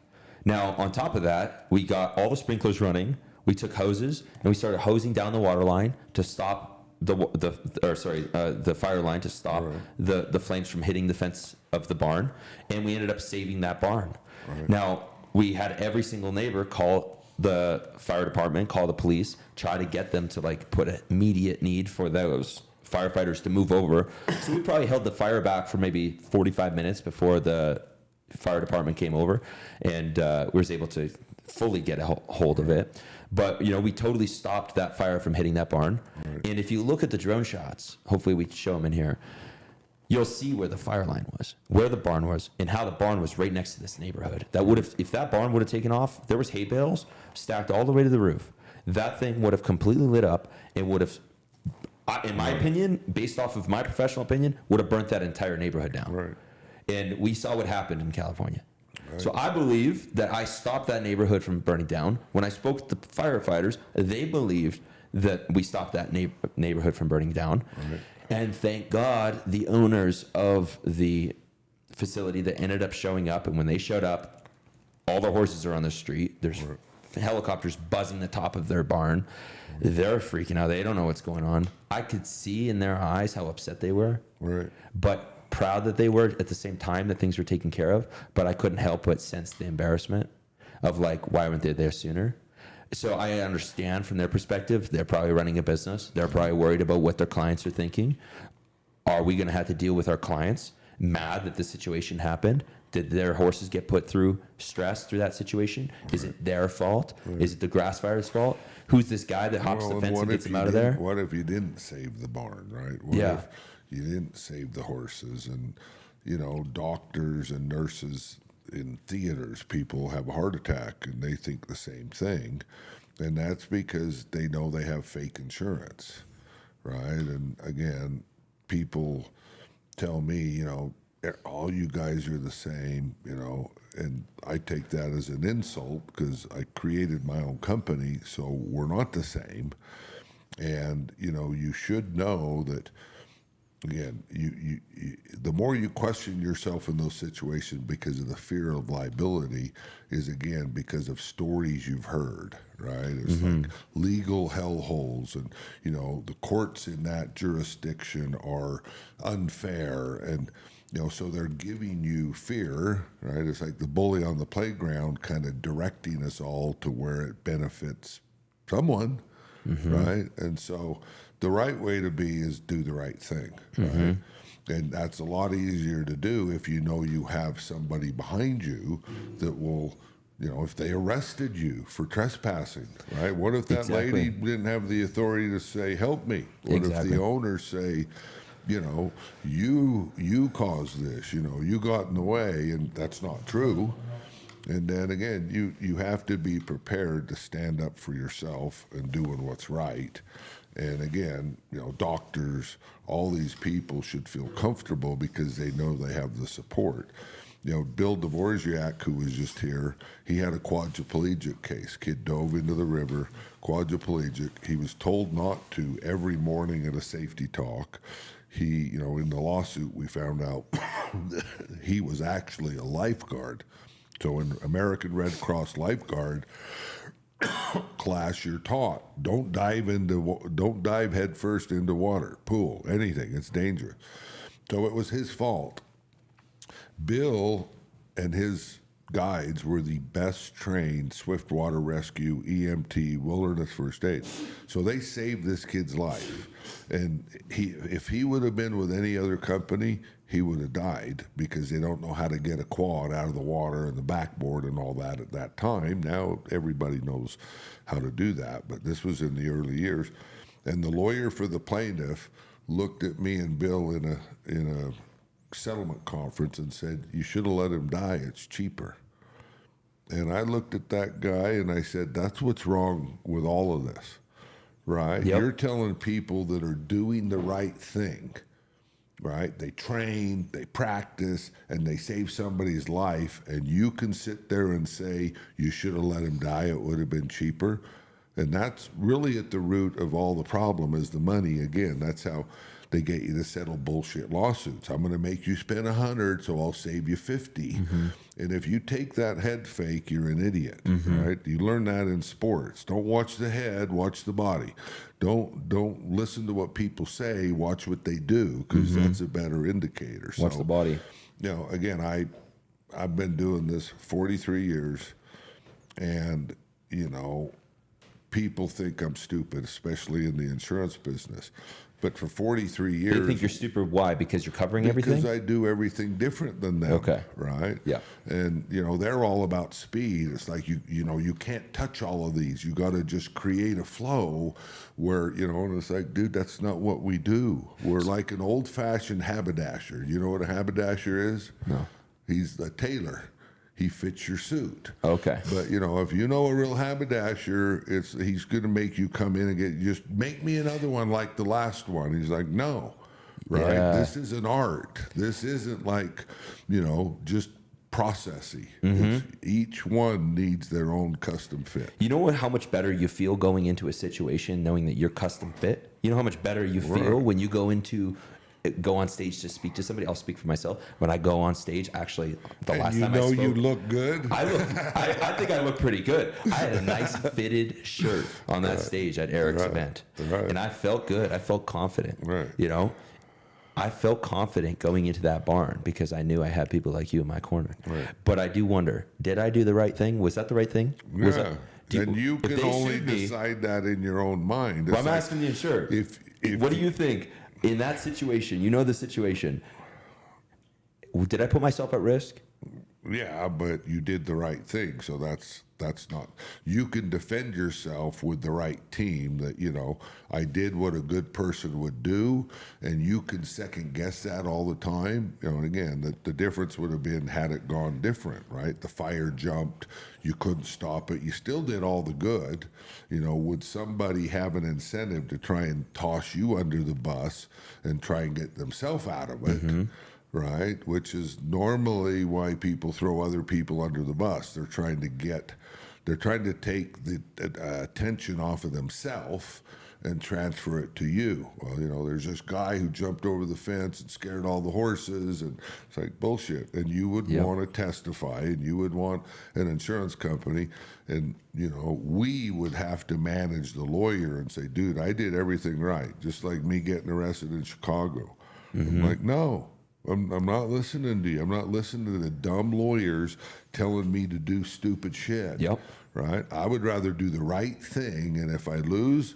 B: Now, on top of that, we got all the sprinklers running. We took hoses and we started hosing down the water line to stop the fire line to stop the flames from hitting the fence of the barn, and we ended up saving that barn. Right. Now, we had every single neighbor call the fire department, call the police, try to get them to like put an immediate need for those firefighters to move over. So we probably held the fire back for maybe 45 minutes before the fire department came over, and we was able to fully get a hold of it. But we totally stopped that fire from hitting that barn. Right. And if you look at the drone shots, hopefully we show them in here, you'll see where the fire line was, where the barn was, and how the barn was right next to this neighborhood. That would have, if that barn would have taken off, there was hay bales stacked all the way to the roof. That thing would have completely lit up and would have, in my opinion, based off of my professional opinion, would have burnt that entire neighborhood down.
A: Right.
B: And we saw what happened in California. Right. So I believe that I stopped that neighborhood from burning down. When I spoke to the firefighters, they believed that we stopped that neighborhood from burning down. Right. And thank God the owners of the facility that ended up showing up, and when they showed up, all the horses are on the street. There's helicopters buzzing the top of their barn. They're freaking out. They don't know what's going on. I could see in their eyes how upset they were.
A: Right.
B: But proud that they were at the same time that things were taken care of, but I couldn't help but sense the embarrassment of like, why weren't they there sooner? So I understand from their perspective, they're probably running a business. They're probably worried about what their clients are thinking. Are we going to have to deal with our clients mad that this situation happened? Did their horses get put through stress through that situation? Is it their fault? Is it the grass fire's fault? Who's this guy that hops the fence and gets them out of there?
A: What if you didn't save the barn, right? What if you didn't save the horses? And, doctors and nurses in theaters, people have a heart attack and they think the same thing. And that's because they know they have fake insurance, right? And again, people tell me, all you guys are the same, and I take that as an insult because I created my own company, so we're not the same. And, you should know that, again, you the more you question yourself in those situations because of the fear of liability is, again, because of stories you've heard, right? It's like legal hellholes, and, the courts in that jurisdiction are unfair, and, so they're giving you fear, right? It's like the bully on the playground kind of directing us all to where it benefits someone, right? And so the right way to be is do the right thing, right? And that's a lot easier to do if you know you have somebody behind you that will, if they arrested you for trespassing, right? What if that lady didn't have the authority to say, help me? What if the owners say, you caused this, you got in the way, and that's not true. And then again, you have to be prepared to stand up for yourself and doing what's right. And again, doctors, all these people should feel comfortable because they know they have the support. Bill Dvorak, who was just here, he had a quadriplegic case. Kid dove into the river, quadriplegic. He was told not to every morning at a safety talk. He, in the lawsuit, we found out he was actually a lifeguard. So in American Red Cross lifeguard class, you're taught don't dive head first into water, pool, anything. It's dangerous. So it was his fault. Bill and his guides were the best trained swift water rescue, EMT, wilderness first aid. So they saved this kid's life. And if he would have been with any other company, he would have died because they don't know how to get a quad out of the water and the backboard and all that at that time. Now everybody knows how to do that, but this was in the early years. And the lawyer for the plaintiff looked at me and Bill in a settlement conference and said, you should have let him die, it's cheaper. And I looked at that guy and I said, that's what's wrong with all of this, right? Yep. You're telling people that are doing the right thing right? They train, they practice, and they save somebody's life. And you can sit there and say, you should have let him die. It would have been cheaper. And that's really at the root of all the problem is the money. Again, that's how they get you to settle bullshit lawsuits. I'm going to make you spend 100, so I'll save you 50. And if you take that head fake, you're an idiot, right? You learn that in sports. Don't watch the head, watch the body. Don't listen to what people say, watch what they do, because that's a better indicator.
B: Watch the body.
A: You know, again, I've been doing this 43 years, and, you know, people think I'm stupid, especially in the insurance business. But for 43 years...
B: They think you're stupid. Why? Because you're covering everything?
A: Because I do everything different than them.
B: Okay.
A: Right?
B: Yeah.
A: And, you know, they're all about speed. It's like, you know, you can't touch all of these. You got to just create a flow where, you know, and it's like, dude, that's not what we do. We're like an old-fashioned haberdasher. You know what a haberdasher is?
B: No.
A: He's a tailor. He fits your suit.
B: Okay.
A: But, you know, if you know a real haberdasher, he's going to make you come in and just make me another one like the last one. He's like, no, right?
B: Yeah.
A: This is an art. This isn't like, you know, just processy. It's, each one needs their own custom fit.
B: You know what? How much better you feel going into a situation knowing that you're custom fit? You know how much better you feel when you go on stage to speak to somebody. I'll speak for myself. When I go on stage, actually, the last time I spoke,
A: you look good.
B: I think I look pretty good. I had a nice fitted shirt on that stage at Eric's event, and I felt good. I felt confident.
A: Right.
B: You know, I felt confident going into that barn because I knew I had people like you in my corner.
A: Right.
B: But I do wonder, did I do the right thing? Was that the right thing? Was
A: Yeah. And you can only decide that in your own mind.
B: Well, I'm asking the insurer. What do you think? In that situation, you know the situation. Did I put myself at risk?
A: Yeah, but you did the right thing, so that's not. You can defend yourself with the right team. That, you know, I did what a good person would do, and you can second guess that all the time. You know, and again, the difference would have been had it gone different, right? The fire jumped, you couldn't stop it. You still did all the good. You know, would somebody have an incentive to try and toss you under the bus and try and get themselves out of it? Right, which is normally why people throw other people under the bus. They're trying to take the attention off of themselves and transfer it to you. Well, you know, there's this guy who jumped over the fence and scared all the horses, and it's like bullshit. And you would want to testify, and you would want an insurance company, and, you know, we would have to manage the lawyer and say, dude, I did everything right, just like me getting arrested in Chicago. I'm like, no. I'm not listening to you. I'm not listening to the dumb lawyers telling me to do stupid shit.
B: Yep.
A: Right? I would rather do the right thing, and if I lose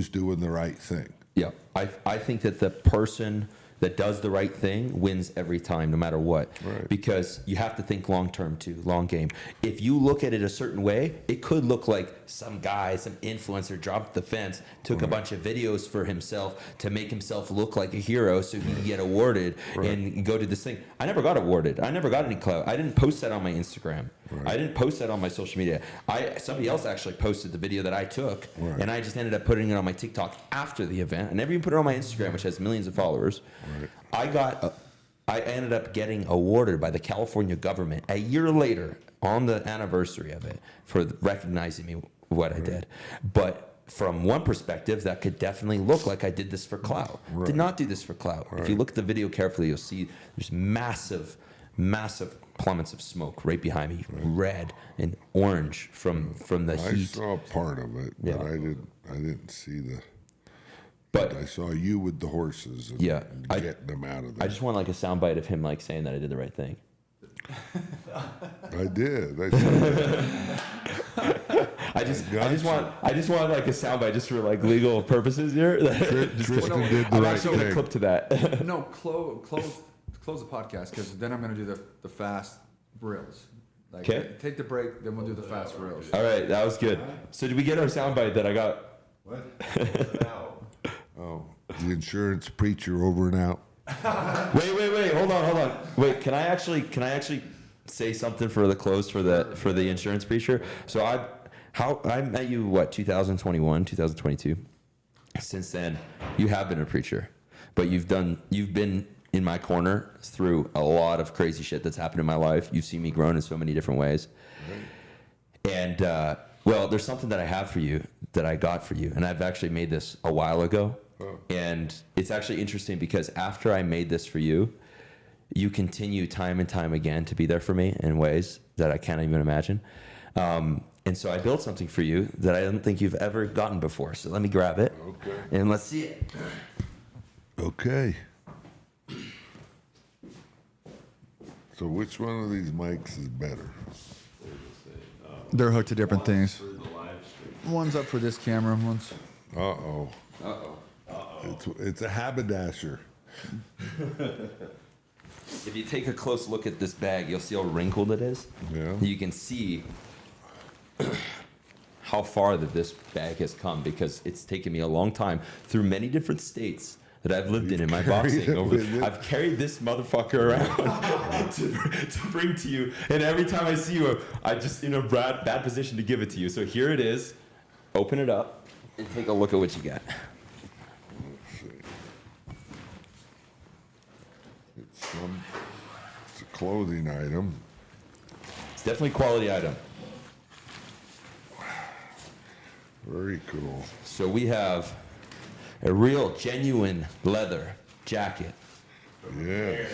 A: doing the right thing.
B: Yeah. I think that the person that does the right thing wins every time, no matter what.
A: Right.
B: Because you have to think long term too, long game. If you look at it a certain way, it could look like some guy, some influencer dropped the fence, took a bunch of videos for himself to make himself look like a hero so he can get awarded and go to this thing. I never got awarded. I never got any clout. I didn't post that on my Instagram. I didn't post that on my social media. Somebody else actually posted the video that I took, and I just ended up putting it on my TikTok after the event. I never even put it on my Instagram, which has millions of followers. I ended up getting awarded by the California government a year later on the anniversary of it for recognizing me what I did. But from one perspective, that could definitely look like I did this for clout. Did not do this for clout. If you look at the video carefully, you'll see there's massive plummets of smoke right behind me, red and orange from the heat.
A: I saw part of it, but I didn't see the. But I saw you with the horses and getting them out of there.
B: I just want like a soundbite of him like saying that I did the right thing.
A: I did. I saw that.
B: I just want like a soundbite just for like legal purposes here.
A: Tristan did the
B: I'm
A: right
B: actually gonna
A: thing.
B: clip to that.
C: No, close the podcast, because then I'm going to do the fast reels. Like,
B: 'Kay.
C: Take the break, then we'll do the fast reels.
B: All right, that was good. So did we get our soundbite that I got?
D: What?
A: Oh, the insurance preacher over and out.
B: Wait, hold on. Wait, can I actually say something for the close for the insurance preacher? So I met you 2021, 2022. Since then, you have been a preacher. but you've been in my corner through a lot of crazy shit that's happened in my life. You've seen me grown in so many different ways. Right. And well, there's something that I have for you that I got for you, and I've actually made this a while ago. Oh. And it's actually interesting because after I made this for you, you continue time and time again to be there for me in ways that I can't even imagine. And so I built something for you that I don't think you've ever gotten before. So let me grab it. Okay. And let's see it.
A: Okay. So which one of these mics is better?
C: They're hooked to different things. One's up for this camera. One's.
A: Uh-oh.
B: Uh-oh. Uh-oh.
A: It's a haberdasher.
B: If you take a close look at this bag, you'll see how wrinkled it is.
A: Yeah.
B: You can see how far that this bag has come because it's taken me a long time through many different states that I've lived in my boxing. I've carried this motherfucker around to bring to you, and every time I see you, I'm just in a bad position to give it to you. So here it is. Open it up and take a look at what you got.
A: It's a clothing item.
B: It's definitely a quality item.
A: Very cool.
B: So we have a real, genuine leather jacket.
A: Yeah.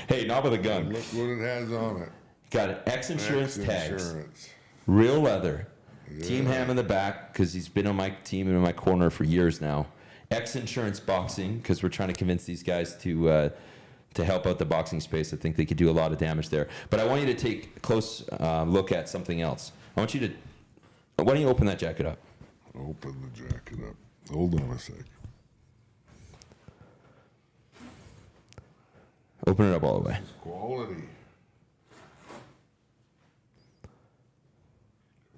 B: Hey, not with a gun.
A: Look what it has on it.
B: Got an X insurance tags. Real leather. Yeah. Team Hamm in the back because he's been on my team and in my corner for years now. X Insurance Boxing because we're trying to convince these guys to help out the boxing space. I think they could do a lot of damage there. But I want you to take a close look at something else. I want you to. Why don't you open that jacket up?
A: Open the jacket up. Hold on a sec.
B: Open it up all the way.
A: It's quality.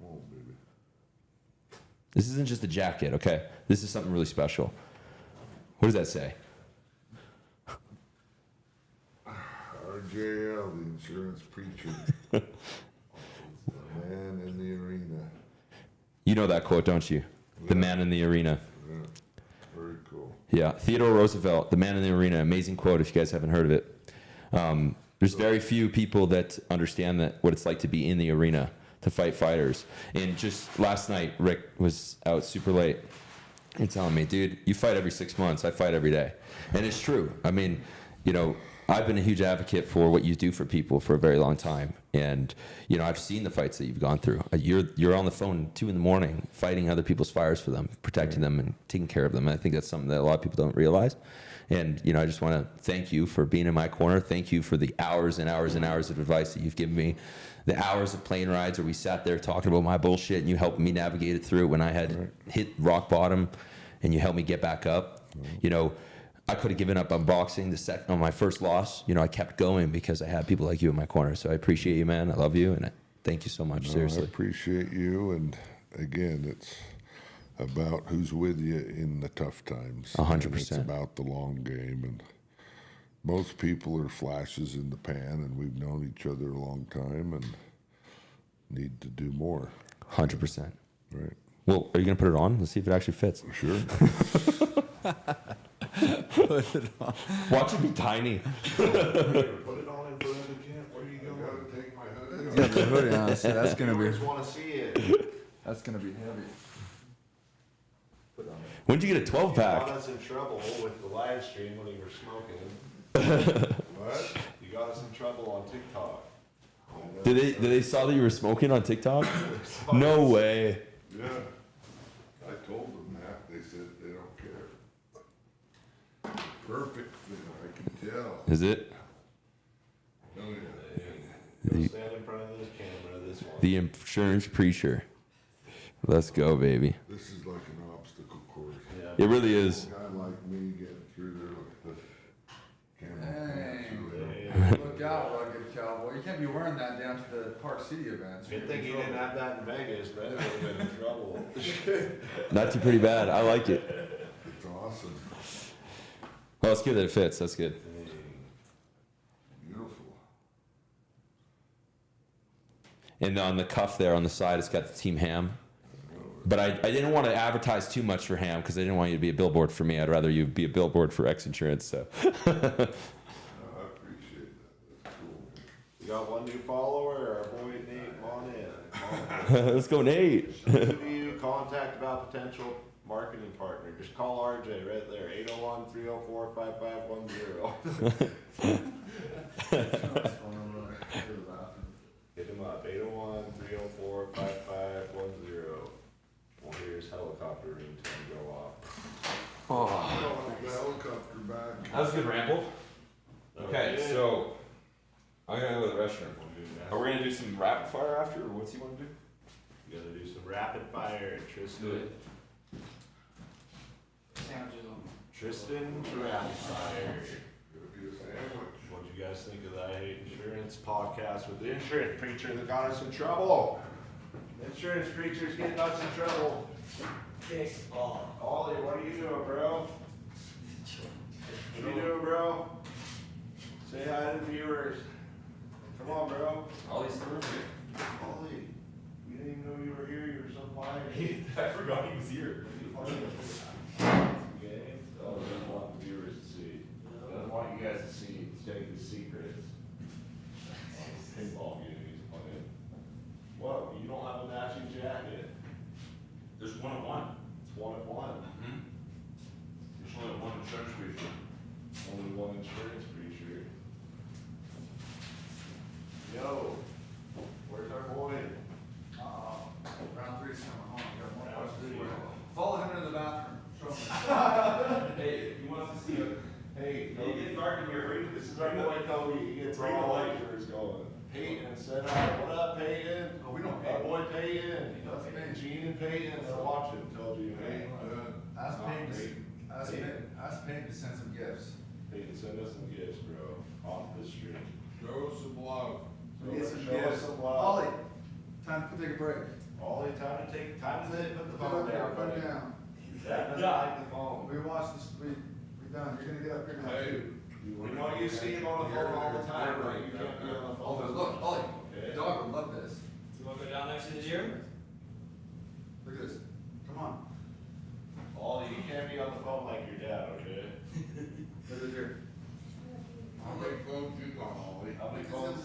A: Come on, baby.
B: This isn't just a jacket, okay? This is something really special. What does that say?
A: RJL, the insurance preacher. The man in the arena.
B: You know that quote, don't you? The man in the arena.
A: Yeah. Very cool.
B: Yeah, Theodore Roosevelt, the man in the arena. Amazing quote if you guys haven't heard of it. There's very few people that understand that what it's like to be in the arena, to fight fighters. And just last night, Rick was out super late and telling me, dude, you fight every 6 months. I fight every day. And it's true. I mean, you know, I've been a huge advocate for what you do for people for a very long time. And, you know, I've seen the fights that you've gone through. You're on the phone at 2 a.m. fighting other people's fires for them, protecting them and taking care of them. And I think that's something that a lot of people don't realize. And, you know, I just want to thank you for being in my corner. Thank you for the hours and hours and hours of advice that you've given me. The hours of plane rides where we sat there talking about my bullshit and you helped me navigate it through when I had hit rock bottom and you helped me get back up. You know, I could have given up on boxing on my first loss. You know, I kept going because I had people like you in my corner. So I appreciate you, man. I love you, and thank you so much. Seriously.
A: I appreciate you, and again, it's about who's with you in the tough times.
B: 100%.
A: It's about the long game, and most people are flashes in the pan, and we've known each other a long time, and need to do more.
B: 100%.
A: Right.
B: Well, are you gonna put it on? Let's see if it actually fits.
A: Sure.
C: Put it on.
B: Watch it be tiny.
A: Put it on in front of the camp. Where are you going? I gotta take my hoodie off.
C: Yeah, the hoodie on. So that's gonna be.
A: Want to see it?
C: That's gonna be heavy.
B: When'd you get a 12-pack?
D: You got us in trouble with the live stream when you were smoking.
A: What?
D: You got us in trouble on TikTok.
B: Did they saw that you were smoking on TikTok? No way.
A: Yeah. I told them that. They said they don't care. Perfect fit, I can tell.
B: Is it?
A: Oh, yeah.
D: Stand in front of this camera, this one.
B: The insurance preacher. Let's go, baby.
A: This is like an obstacle course.
D: Yeah.
B: It really is.
A: A guy like me getting through there with the camera.
C: Hey, look out, rugged cowboy. You can't be wearing that down to the Park City events.
D: Good thing you didn't have that in Vegas, but it would have been in trouble.
B: Not too pretty bad. I like it.
A: It's awesome.
B: Well, it's good that it fits. That's good.
A: Beautiful.
B: And on the cuff there on the side, it's got the Team Hamm But I didn't want to advertise too much for Hamm because I didn't want you to be a billboard for me. I'd rather you be a billboard for X Insurance. So.
A: I appreciate that. That's cool.
D: We got one new follower, our boy Nate, come on in.
B: Let's go, Nate.
D: Who do you contact about potential marketing partner? Just call RJ right there, 801-304-5510. Hit him up, 801-304-5510. We'll hear his helicopter ringtone go off.
A: Oh, the helicopter back.
B: That was a good ramble. Okay, so I'm gonna go to the restroom. Are we gonna do some rapid fire after, or what's he want to do?
D: We gotta do some rapid fire, Tristan. Tristan, rapid fire.
A: Gonna be a sandwich.
D: What do you guys think of the I Hate Insurance podcast with the insurance preacher that got us in trouble? The insurance preacher's getting us in trouble. Ollie, what are you doing, bro? What are you doing, bro? Say hi to the viewers. Come on, bro.
B: All these through here.
D: Ollie, we didn't even know you were here. You were so quiet.
B: I forgot he was here.
D: Okay? Oh, doesn't want the viewers to see. Doesn't want you guys to see. Take the secrets. Pinball game he's playing. What? You don't have a matching jacket.
B: There's one of one.
D: It's 1-1.
B: There's only one insurance preacher.
D: Only one insurance preacher. Yo, where's our boy?
C: Round 3 is coming home. You got more questions for him. Follow him into the bathroom. Show him.
B: Hey, he wants to see you.
D: Hey,
B: It gets dark in here.
D: this is our boy Cody. He gets all the lectures going. Peyton said hi. What up, Peyton?
C: Oh, we know
D: Our
C: Peyton.
D: boy Peyton.
C: That's Peyton.
D: Gene and Peyton. They're watching. Told you. Hey,
C: Ask
D: Oh,
C: Peyton,
D: great.
C: ask Peyton to send some gifts.
D: Peyton, send us some gifts, bro. Off the street.
A: Show us some love.
C: Get some
D: Show us
C: gifts.
D: some love.
C: Ollie, time to take a break.
D: Ollie, time to put the phone
C: Put
D: down,
C: it
D: buddy.
C: down.
D: Dad doesn't like the phone.
C: We watched this, we done. You're gonna get up, you're gonna have
A: Hey.
C: to.
D: We know you see him on the phone all the time, but you can't be on the phone.
C: Oh, look, Ollie,
D: Okay.
C: the dog would love this.
E: You wanna go down next to the gym?
C: Look at this. Come on.
D: Ollie, you can't be on the phone like your dad, okay?
C: Look at this here.
A: How many phones you got, Ollie?
D: How many phones?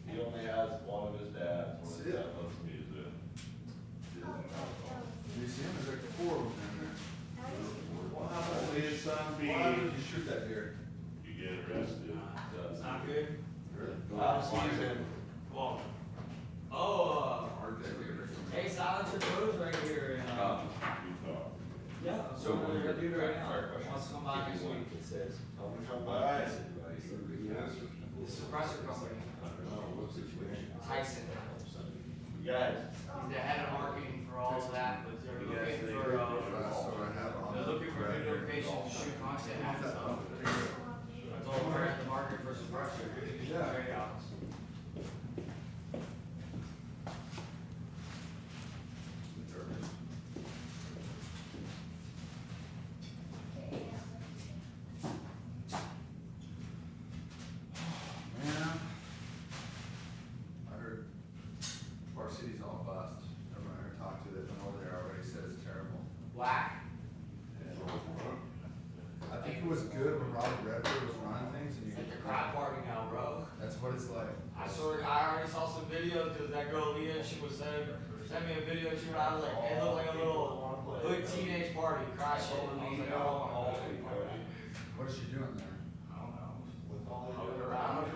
D: He only has one of his dad's, one of
C: See
D: his
C: it?
D: dad loves music. He doesn't have a phone.
C: Do you see him? There's like 4 of them in there.
D: What happened to his son B?
C: Why did you shoot that deer?
D: You get arrested.
E: It's not good.
D: Last season.
E: Come on. Oh, hey, Silencer Bros right here.
B: Um,
D: Utah.
E: Yeah, so
B: So
E: we're gonna do right now.
B: fire question.
E: Wants to come by
B: Give
E: next
B: me one
E: week.
B: that says,
D: Tell him to come by.
E: This is Suppressor Company. Tyson.
D: You guys.
E: He's the head of marketing for all of that, but they're
D: You guys
E: looking
D: think
E: for,
C: That's what I have on.
E: they're looking for good locations to shoot content and stuff. That's all we're at the market for Suppressor.
C: Yeah.
E: Trade outs.
C: Man, I heard Park City's all bust. Everyone I heard talk to that went over there already said it's terrible.
E: Black.
C: I think it was good when Robert Redford was running things and
E: It's like
C: you,
E: the crap party now, bro.
C: that's what it's like.
E: I already saw some videos because that girl Leah, she was sent me a video too, and I was like, it looked like a little hood teenage party crashing. And I was like, oh,
C: What is she doing there?
E: I don't know.
D: With all the
E: Hugging
D: other
E: around.
D: What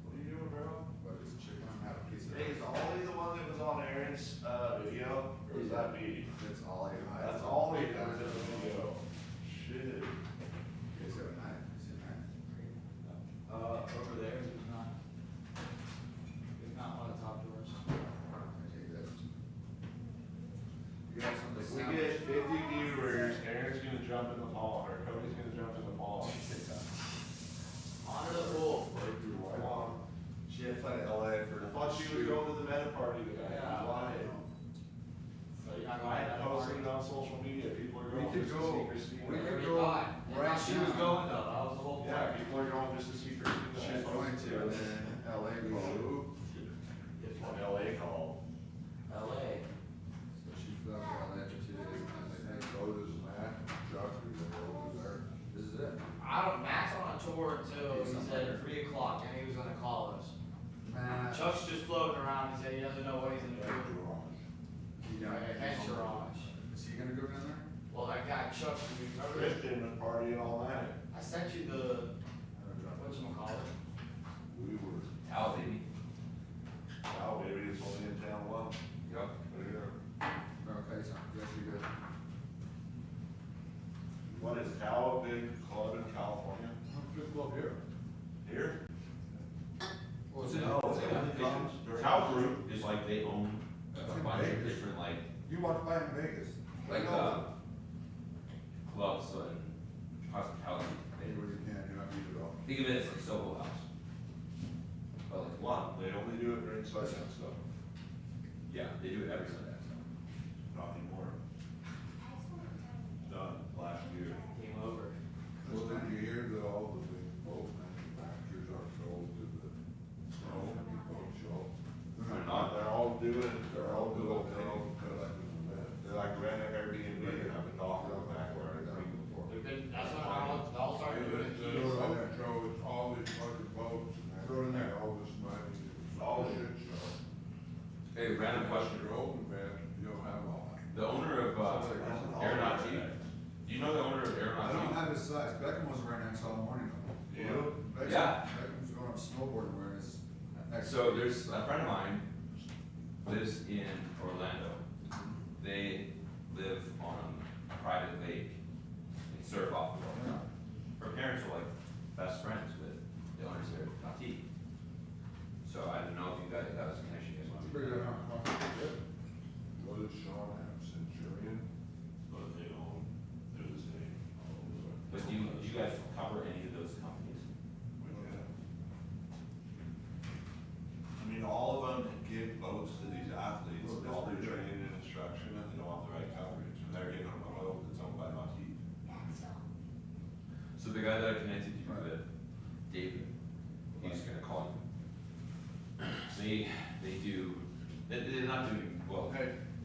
D: are you doing, bro?
C: What is chicken? I'm having a piece of
D: Hey, is Ollie the one that was on Aaron's video? Or was that me?
C: It's Ollie.
D: That's Ollie that was in the video. Shit.
C: You guys have a knife? You see a knife?
E: Over there, there's not one of the top drawers.
C: I take this. You have some of
D: If
C: the
D: we
C: sound.
D: get 50 viewers, Aaron's gonna jump in the pond, or Cody's gonna jump in the pond.
E: Honor the pool.
D: Come on.
C: She had to fly to LA for.
D: I thought she was going to the meta party tonight.
E: Yeah.
D: Why?
E: So you're not
D: I
E: going
D: had
E: to
D: posted it on social media. People are going
C: We could
D: just to
C: go-
D: see Christina.
C: we could
E: Every
C: go
E: time.
C: right
E: She was
C: now.
E: going though, that was the whole
D: Yeah,
E: point.
D: people are going just to see Christina.
C: She's going to, and then LA go.
D: An LA call.
E: LA. said he doesn't know what he's gonna do. Entourage.
C: Is he gonna go down there?
E: Well, that guy Chuck, you remember?
D: Christian was partying all night.
E: I sent you the, whatchamacallit?
D: We were,
B: Al, baby.
D: wow, baby, it's only in town once.
B: Yep.
C: Okay, so yes, you good.
D: What is Cal a big club in California?
F: Good club here.
D: Here?
C: Well, it's
D: No,
F: it's in
D: Their Cal group.
B: Is like they own
F: That's
B: a
F: in
B: bunch of
F: Vegas.
B: different like
F: You want to buy in Vegas?
B: like
F: No.
B: clubs and hospitality.
F: Anywhere you can, you're not needed at all.
B: Think of it as like Soho House. But like
D: One, they only do it during Sunday stuff,
B: yeah, they do it every Sunday. So.
D: not anymore. Done last year.
E: Came over.
F: Well, then you hear that all the big boat manufacturers are sold to the boat show.
B: They're not.
D: They're all doing,
F: They're all collecting events.
D: they're like renting Airbnb and have a dog in the back where it's
E: They've been, that's what they all started doing in
F: They're
E: Keys.
F: right there, Joe, it's all these fucking boats and that.
D: Throw it in there.
F: All this money, it's
D: All
F: all
D: in.
F: shit show.
B: Hey, random question.
F: Your old event, you'll have all that.
B: The owner of Aeronautic, do you know the owner of
C: I don't
B: Aeronautic?
C: have his size. Beckham was wearing X all morning.
D: Yeah.
B: Yeah.
C: Beckham's going up snowboarding wearing his X.
B: So there's a friend of mine lives in Orlando. They live on a private lake and surf off the water. Her parents are like best friends with the owners there, Nautique. So I don't know if you guys, that was a connection you guys want to
F: Figure
B: do.
F: out how much they get. What does Sean have, Centurion?
D: But they don't, they're the same.
B: But do you guys cover any of those companies?
D: I mean, all of them give boats to these athletes, all their training and instruction, and they don't have the right coverage, and they're getting them a boat that's owned by Nautique.
B: So the guy that I connected you with, David, he's gonna call you. They do, they're not doing, well,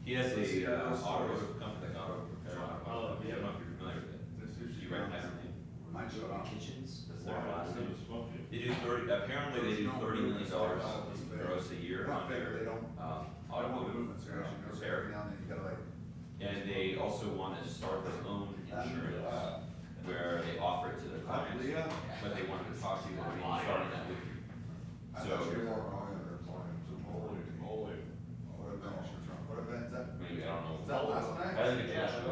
B: he has a automotive company, like auto repair, automotive, I don't know if you're familiar with it. Do you recognize the name?
C: Mine shut off.
B: Kitchens, that's their
D: Wow,
B: last
D: they're
B: name.
D: smoking.
B: They do apparently they do $30 million gross a year on their, automotive repair. And they also want to start their own insurance, where they offer it to their clients, but they wanted to talk to you about maybe starting that with you. So,
D: Holy moly.
F: What event's that?
B: maybe, I don't know.
C: Was that last night?
B: I think it's
E: Yeah,
B: just-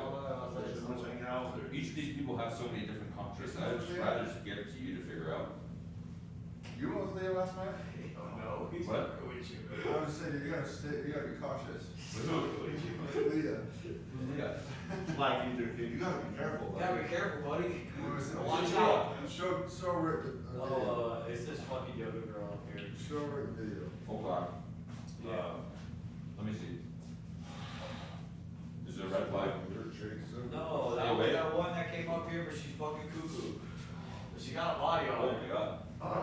D: What's hanging out there?
B: Each of these people have so many different contracts, I'd just rather just get it to you to figure out.
C: You was there last night?
E: No, he's
B: What?
E: fucking with you.
C: I was saying, you gotta be cautious.
B: Yeah.
D: Like either kid, you gotta be careful.
E: You gotta be careful, buddy. Watch
C: Show-
E: out.
C: Show Rick.
E: It's this fucking yoga girl up here.
C: Show Rick video.
B: Hold on. Let me see. Is there a red flag?
F: You're chasing.
E: No,
B: Stay
E: that was
B: away.
E: that one that came up here, but she's fucking cuckoo. But she got a body on
B: Oh
E: her.
B: my god.
D: Huh?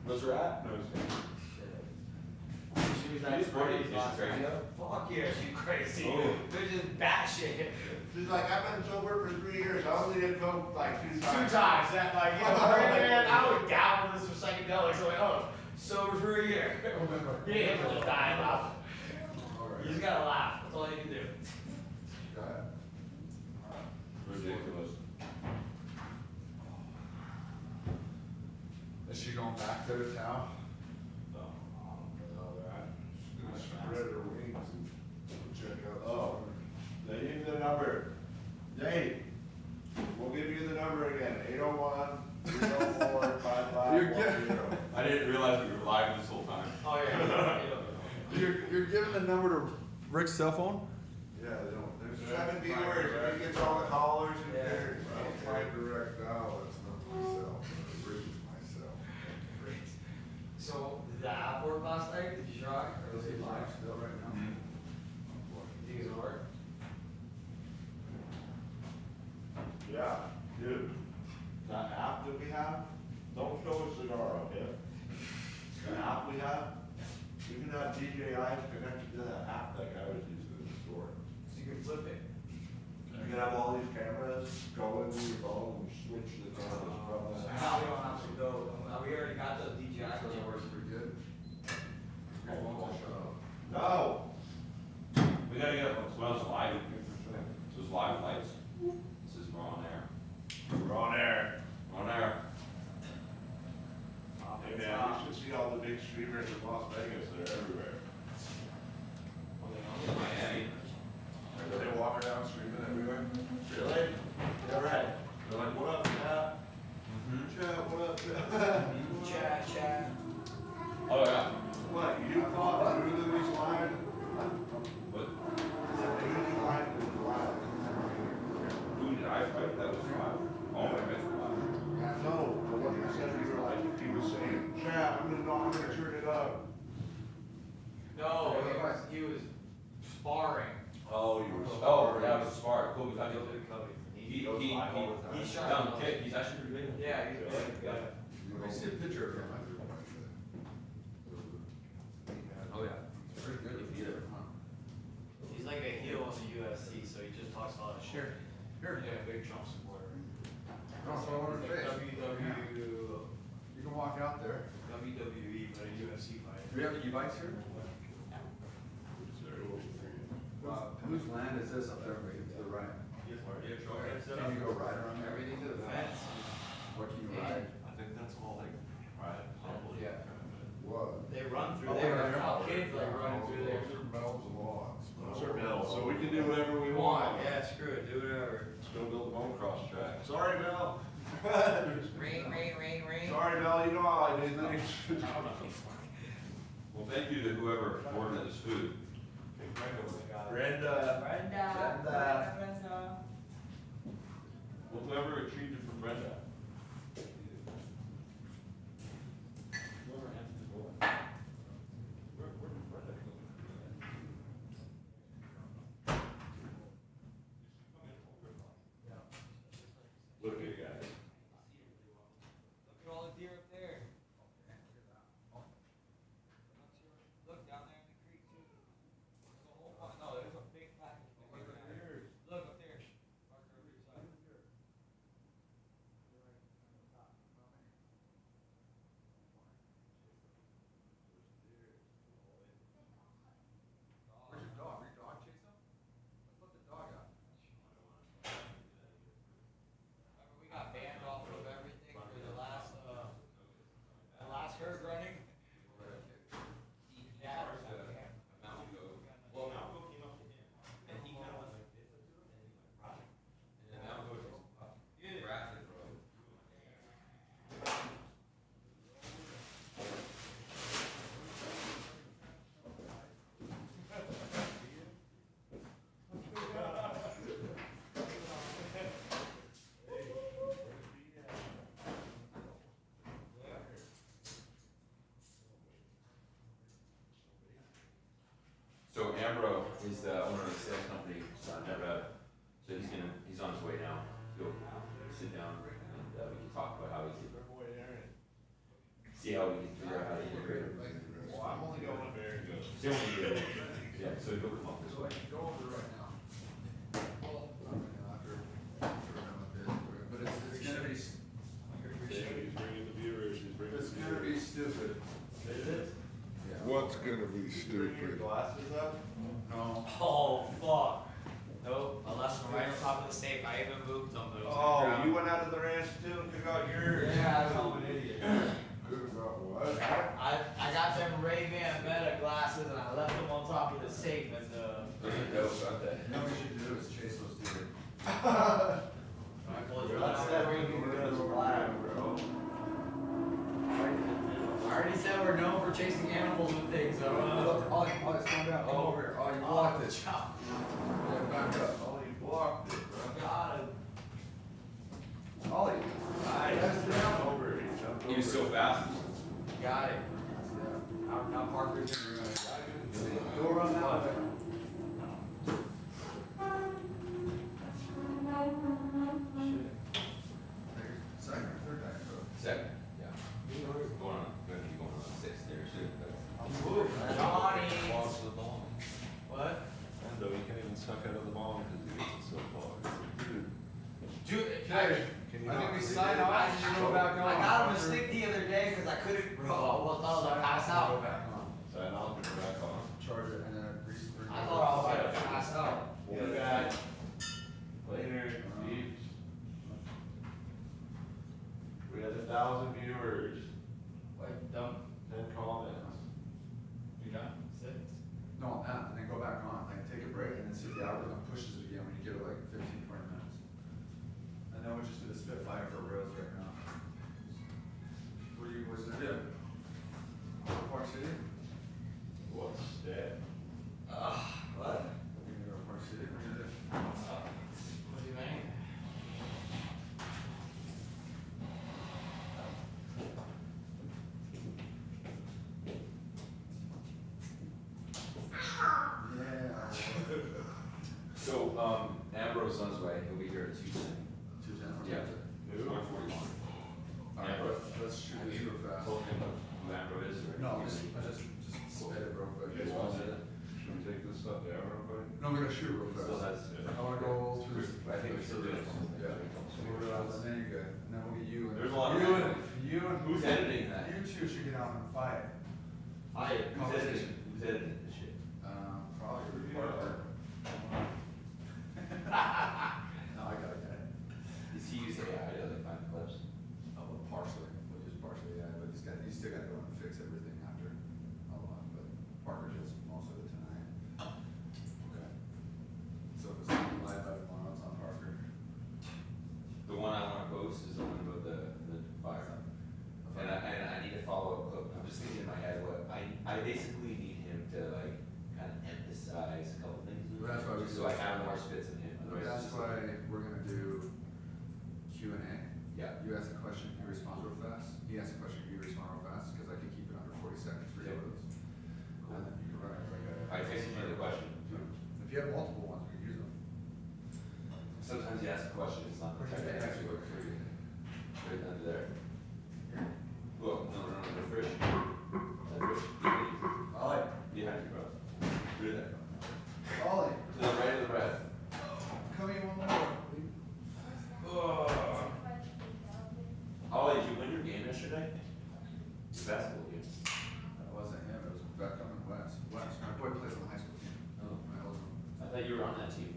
B: Where's her at?
D: No, it's-
E: She was that
B: She's pretty-
E: crazy.
B: is she crazy though?
E: Fuck yeah, she's crazy.
B: Oh.
E: They're just batshit.
D: She's like, I've been sober for 3 years, I only did coke like 2
E: Two
D: times.
E: times, that like, you know, man, I was down with this for psychedelics, so like, oh, sober for a year. You ain't gonna die, laugh. You just gotta laugh, that's all you can do.
C: Go ahead.
B: Ridiculous.
C: Is she going back there to town?
D: No.
F: Gonna spread her wings and check out.
D: Oh. They give you the number. Dave, we'll give you the number again, 801-304-5510.
C: You're kidding.
B: I didn't realize we were live this whole time.
E: Oh, yeah.
C: You're giving the number to Rick's cell phone?
F: Yeah, they don't, there's.
D: 7 viewers, if he gets all the callers in
E: Yeah.
D: there.
F: Well, my direct dial, that's not myself, Rick is myself.
E: So, did the app work last night? Did you try? Or was it live?
C: Still right now.
E: You think it's gonna work?
D: Yeah, dude, that app that we have, don't show a cigar, okay? The app we have, you can have DJIs connected to that app that guy was using in the store.
E: So you can flip it.
D: You can have all these cameras go into your phone and switch the cameras from
E: So
D: that.
E: now we don't have to go, we already got the DJI.
C: So that works pretty good.
E: Oh,
D: see all the big streamers in Las Vegas, they're everywhere.
B: Miami.
D: They walk around streaming everywhere. Really? Yeah, right. They're like, what up, chat? Chat, what up, chat?
E: Chat.
B: Oh yeah.
D: What, you caught Rudy's line?
B: What?
D: Rudy's line is live.
B: Who did I fight? That was wild. Oh my God.
D: No, but what he said, he was saying, chat, I'm gonna turn it up.
E: No, he was sparring.
D: Oh, you were
B: Oh, that was smart. Cool. Because he
E: He's sharp.
B: down the kick. He's actually pretty big.
E: Yeah, he's big. Yeah.
C: I see a picture of him.
B: Oh yeah. He's pretty good. If you get it.
E: He's like a heel in the UFC, so he just talks a lot of shit.
C: Here.
E: Yeah, big Trump supporter.
C: Don't throw it in the face.
E: WWE,
C: You can walk out there.
E: but a UFC fighter.
C: Do we have e-bikes here? Whose land is this up there to the right? Can you go right around there?
E: Everything to the fence.
C: What can you ride?
D: I think that's all like, right?
E: Yeah.
F: What?
E: They run through there. Kids like running through there.
F: Those are Mel's lawns.
D: Those are Mel, so we can do whatever we
E: Come
D: want.
E: on, yeah, screw it, do whatever.
D: Let's go build a bone cross track. Sorry, Mel.
E: Rain.
D: Sorry, Mel, you know how I do things.
B: Well, thank you to whoever ordered this food.
D: Brenda.
B: Well, whoever retrieved it from Brenda.
D: Look at you guys.
E: Look at all the deer up there. Look down there in the creek too. There's a whole bunch. No, there's a big package. Look up there. Marker over your side.
C: Where's your dog? Your dog chase him? Let's let the dog out.
E: Remember, we got banned off of everything for the last herd running. Yeah.
B: Well, Malco came up to him, and he kind of went like this, and then he went right. And then Malco just wrapped it, bro. So Ambro is the owner of the sales company, son, rep. So he's on his way now. He'll sit down and we can talk about how we can see how we can figure out how to integrate it.
D: Well, I'm only going up there and go.
B: Yeah, so he'll come up this way.
C: Go over right now. Well, not right now, after we're done with this, but it's gonna be,
D: He's bringing the viewers, he's bringing
C: it's
D: the
C: gonna be
D: viewers.
C: stupid.
D: Is it?
C: Yeah.
A: What's gonna be
D: Bring your
A: stupid?
D: glasses up?
C: No.
E: Oh, fuck. Nope, I left them right on top of the safe. I even moved them. Those
D: Oh, you went out to the ranch too and took out yours?
E: Yeah, I'm an idiot.
F: Good about what?
E: I got them Ray-Ban Meta glasses and I left them on top of the safe and
B: Those are dope, aren't they?
C: You know what we should do is chase those deer.
E: I pulled your
D: That's
E: last
D: that
E: ring.
D: ring does fly, bro.
E: I already said we're known for chasing animals and things, so.
C: Ollie, stand down, come over here. Oh, you blocked it.
E: Chop.
C: Yeah, back up.
D: Oh, you blocked it, bro.
E: Got it.
C: Ollie.
D: Nice. Jump over it, he jumped
B: He was
D: over
B: so
D: it.
B: fast.
E: Got it. Now Parker's in the room. Go run that way.
C: Second or third Diet Coke?
B: Second, yeah. Gonna be going on 6 there soon, but.
E: Johnny.
D: Walks to the ball.
E: What?
D: And though he can't even suck out of the ball because he gets it so far.
E: Dude,
D: Can you
C: I
D: not
C: think we
D: see
C: sign
D: it?
C: off and you go back on.
E: I got him a stick the other day because I couldn't, bro. I thought I was gonna pass
C: Go
E: out.
C: back on.
D: Sign off and go back on.
C: Charge it and then grease.
E: I thought I was gonna pass out.
D: You got later, Steve. We had 1,000 viewers,
E: Like, dumb.
D: 10
C: Park City?
D: What's that?
E: What?
C: You're gonna go to Park City? What do you do?
E: What do you mean?
C: Yeah.
B: So, Ambrose on his way, he'll be here at 2:10.
C: 210.
B: Yeah. 141.
C: All right, let's shoot this real fast.
B: Told him who Ambrose is, right?
C: No, I just spit it real quick.
B: Just want to-
F: Should we take this stuff down real quick?
C: No, we're gonna shoot real
B: Still
C: fast.
B: has,
C: I wanna go through this.
B: I think we're still doing something.
C: Yeah. So and then you're good. And then we'll get you and.
B: There's a lot of-
C: You and.
B: Who's editing that?
C: You two should get out and fight.
B: Who's editing this shit?
C: Probably
F: Parker.
C: No, I got it.
B: Does he use AI to like find clips?
C: Oh, well, partially, we'll just partially, yeah, but he's still gotta go and fix everything after a lot, but Parker does most of it tonight. Okay. So if it's not live by tomorrow, it's on Parker.
B: The one I want to post is the one about the fire. And I need to follow up clip. I'm just thinking in my head what I basically need him to like kind of emphasize a couple things.
C: Well, that's why we-
B: so I have more spits in him. Otherwise
C: That's
B: it's just
C: why
B: like-
C: we're gonna do Q&A.
B: Yeah.
C: You ask a question, you respond real fast. He asks a question, you respond real fast, because I can keep it under 40 seconds for you.
B: Yeah.
C: And then you can run it like a.
B: I text you the question.
C: If you have multiple ones, we can use them.
B: Sometimes you ask a question, it's not the
C: Where's
B: type
C: your
B: of
C: bag?
B: answer you look for you. Right under there. Well, no, the fridge. The fridge.
C: Ollie,
B: Behind you, bro. Through there.
C: Ollie,
B: To the right of the bread.
C: come here one more.
B: Ollie, did you win your game yesterday? Your basketball game.
C: That wasn't him, it was Beckham and West. West, my boy plays on the high school team.
B: Oh.
C: My old one.
B: I thought you were on that team.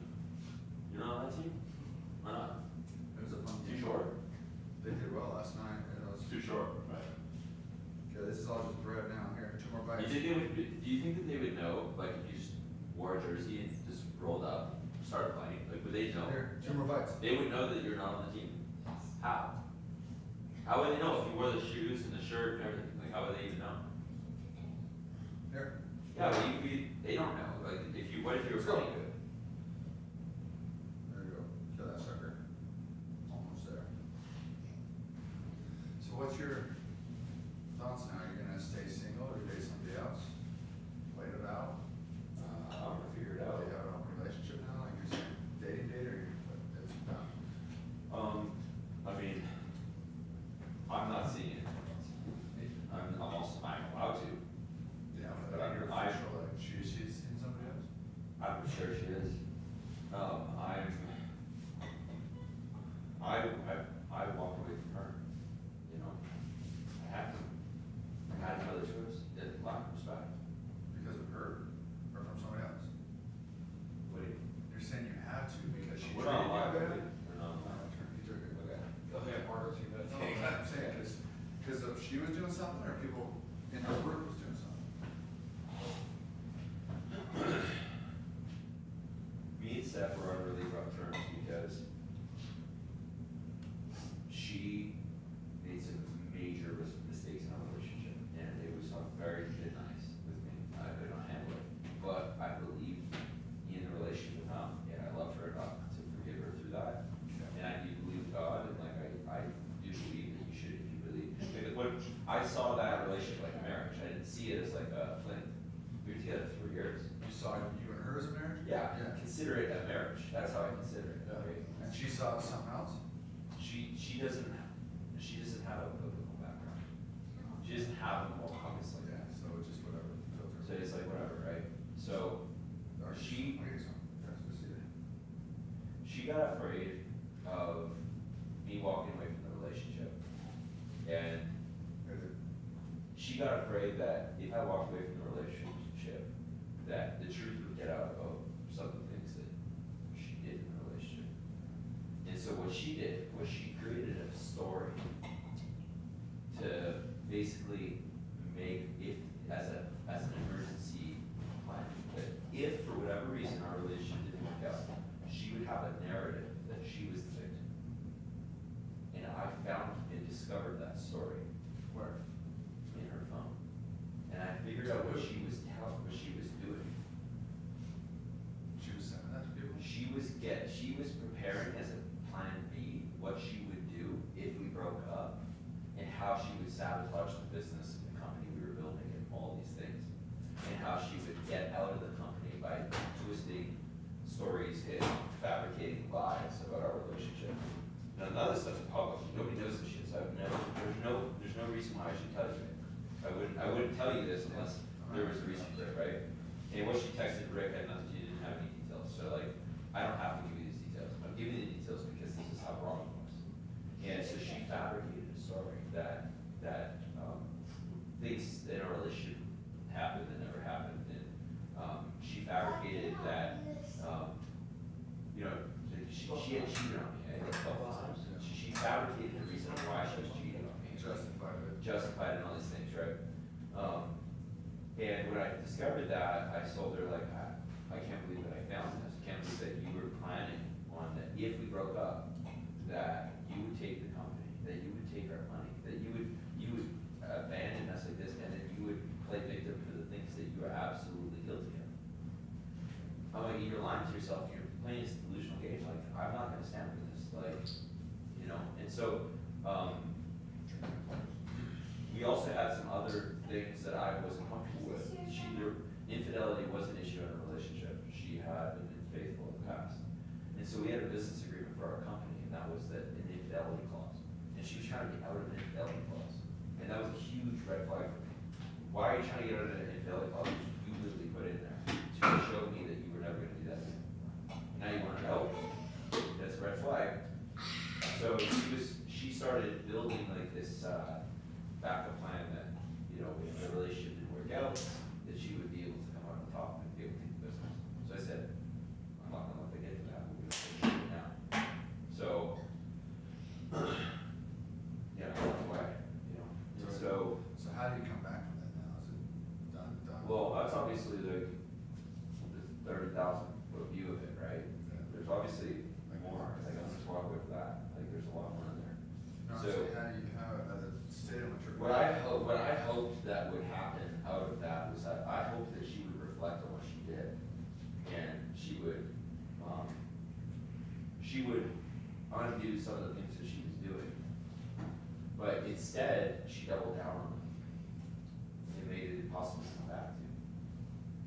B: You're not on that team? Why not?
C: It was a fun
B: Too
C: game.
B: short?
C: They did well last night, and it was.
B: Too short. Right.
C: Okay, this is all just bread now, here, 2 more
B: Do
C: bites.
B: you think that they would know, like, if you just wore a jersey and just rolled up, started playing, like, would they know?
C: Here, 2 more bites.
B: They would know that you're not on the team. How? How would they know if you wore the shoes and the shirt and everything? Like, how would they even know?
C: Here.
B: Yeah, but they don't know. Like, what if you were
C: Let's go.
B: playing good?
C: There you go. Kill that sucker. Almost there. So what's your thoughts now? You're gonna stay single or date somebody else? Wait it out?
B: I'm gonna figure it
C: Do
B: out.
C: you have an open relationship now? Like you're saying, dating date or it's done?
B: I mean, I'm not seeing it. I'm allowed to.
C: Yeah,
B: But
C: but you're
B: I-
C: official, like she's seen somebody else?
B: I'm sure she is. I walked away from her, you know. I had to. I had no other choice. It's lack of respect.
C: Because of her or from somebody else?
B: What do you?
C: You're saying you had to because she
B: We're
C: treated
B: not
C: you
B: allowed.
C: bad?
B: We're not allowed.
C: You took it.
B: Okay.
E: Okay, Parker, 2 minutes.
C: No, I'm saying, because if she was doing something, or people in her group was doing something.
B: Me and Steph were on really rough terms because she made some major mistakes in our relationship, and it was very thin ice with me. I could not handle it, but I believe in the relationship with Hamm, and I loved her enough to forgive her through that. And I do believe in God, and like I do believe that you should, if you really. Because when I saw that relationship like a marriage, I didn't see it as like a fling. We were together 3 years.
C: You saw you and her as a marriage?
B: Yeah,
C: Yeah.
B: consider it a marriage. That's how I consider it. Okay?
C: And she saw something else?
B: She doesn't have a biblical background. She doesn't have a moral compass like
C: Yeah,
B: that.
C: so it's just whatever. Filter.
B: So it's like whatever, right? So
C: Or
B: she
C: Okay, so that's what she did.
B: she got afraid of me walking away from the relationship, and
C: Or the-
B: she got afraid that if I walked away from the relationship, that the truth would get out about some of the things that she did in the relationship. And so what she did was she created a story to basically make it as an emergency plan. That if for whatever reason our relationship didn't work out, she would have a narrative that she was the victim. And I found and discovered that story
C: Where?
B: in her phone. And I figured out what she was doing.
C: She was sending that to people?
B: She was preparing as a plan B what she would do if we broke up and how she would sabotage the business and the company we were building and all these things. And how she would get out of the company by twisting stories and fabricating lies about our relationship. Now, none of this stuff's public. Nobody knows this shit. So there's no reason why I should tell you it. I wouldn't tell you this unless there was a reason for it, right? And what she texted Rick had nothing to do, didn't have any details. So like, I don't have to give you these details. I'm giving you the details because this is how wrong it was. And so she fabricated a story that things in our relationship happened that never happened. And she fabricated that, you know, she had cheated on me, I think, a couple times. She fabricated the reason why she was cheating on me. Justified and all these things, right? And when I discovered that, I told her, like, I can't believe that I found this. I can't believe that you were planning on that if we broke up, that you would take the company, that you would take our money, that you would abandon us like this, and then you would play victim for the things that you are absolutely guilty of. I'm like, you're lying to yourself, you're playing this delusional game, like, I'm not gonna stand for this, like, you know, and so, we also had some other things that I wasn't comfortable with. Infidelity was an issue in our relationship. She had been unfaithful in the past. And so we had a business agreement for our company, and that was an infidelity clause. And she was trying to get out of an infidelity clause. And that was a huge red flag for me. Why are you trying to get out of an infidelity clause? You literally put it in there to show me that you were never gonna do that again. Now you wanna help. That's a red flag. So she started building like this, backup plan that, you know, if the relationship didn't work out, that she would be able to come out on top and be able to take the business. So I said, I'm not gonna let them get to that, we're gonna finish it now. So, yeah, that's why, you know, and so.
C: So how do you come back from that now? Is it done?
B: Well, that's obviously the 30,000 foot view of it, right? There's obviously more, I guess that's why with that, like, there's a lot more in there.
C: No,
B: So,
C: how do you, state of maturity?
B: what I hoped that would happen out of that was that I hoped that she would reflect on what she did, and she would undo some of the things that she was doing. But instead, she doubled down on it and made it impossible to come back to.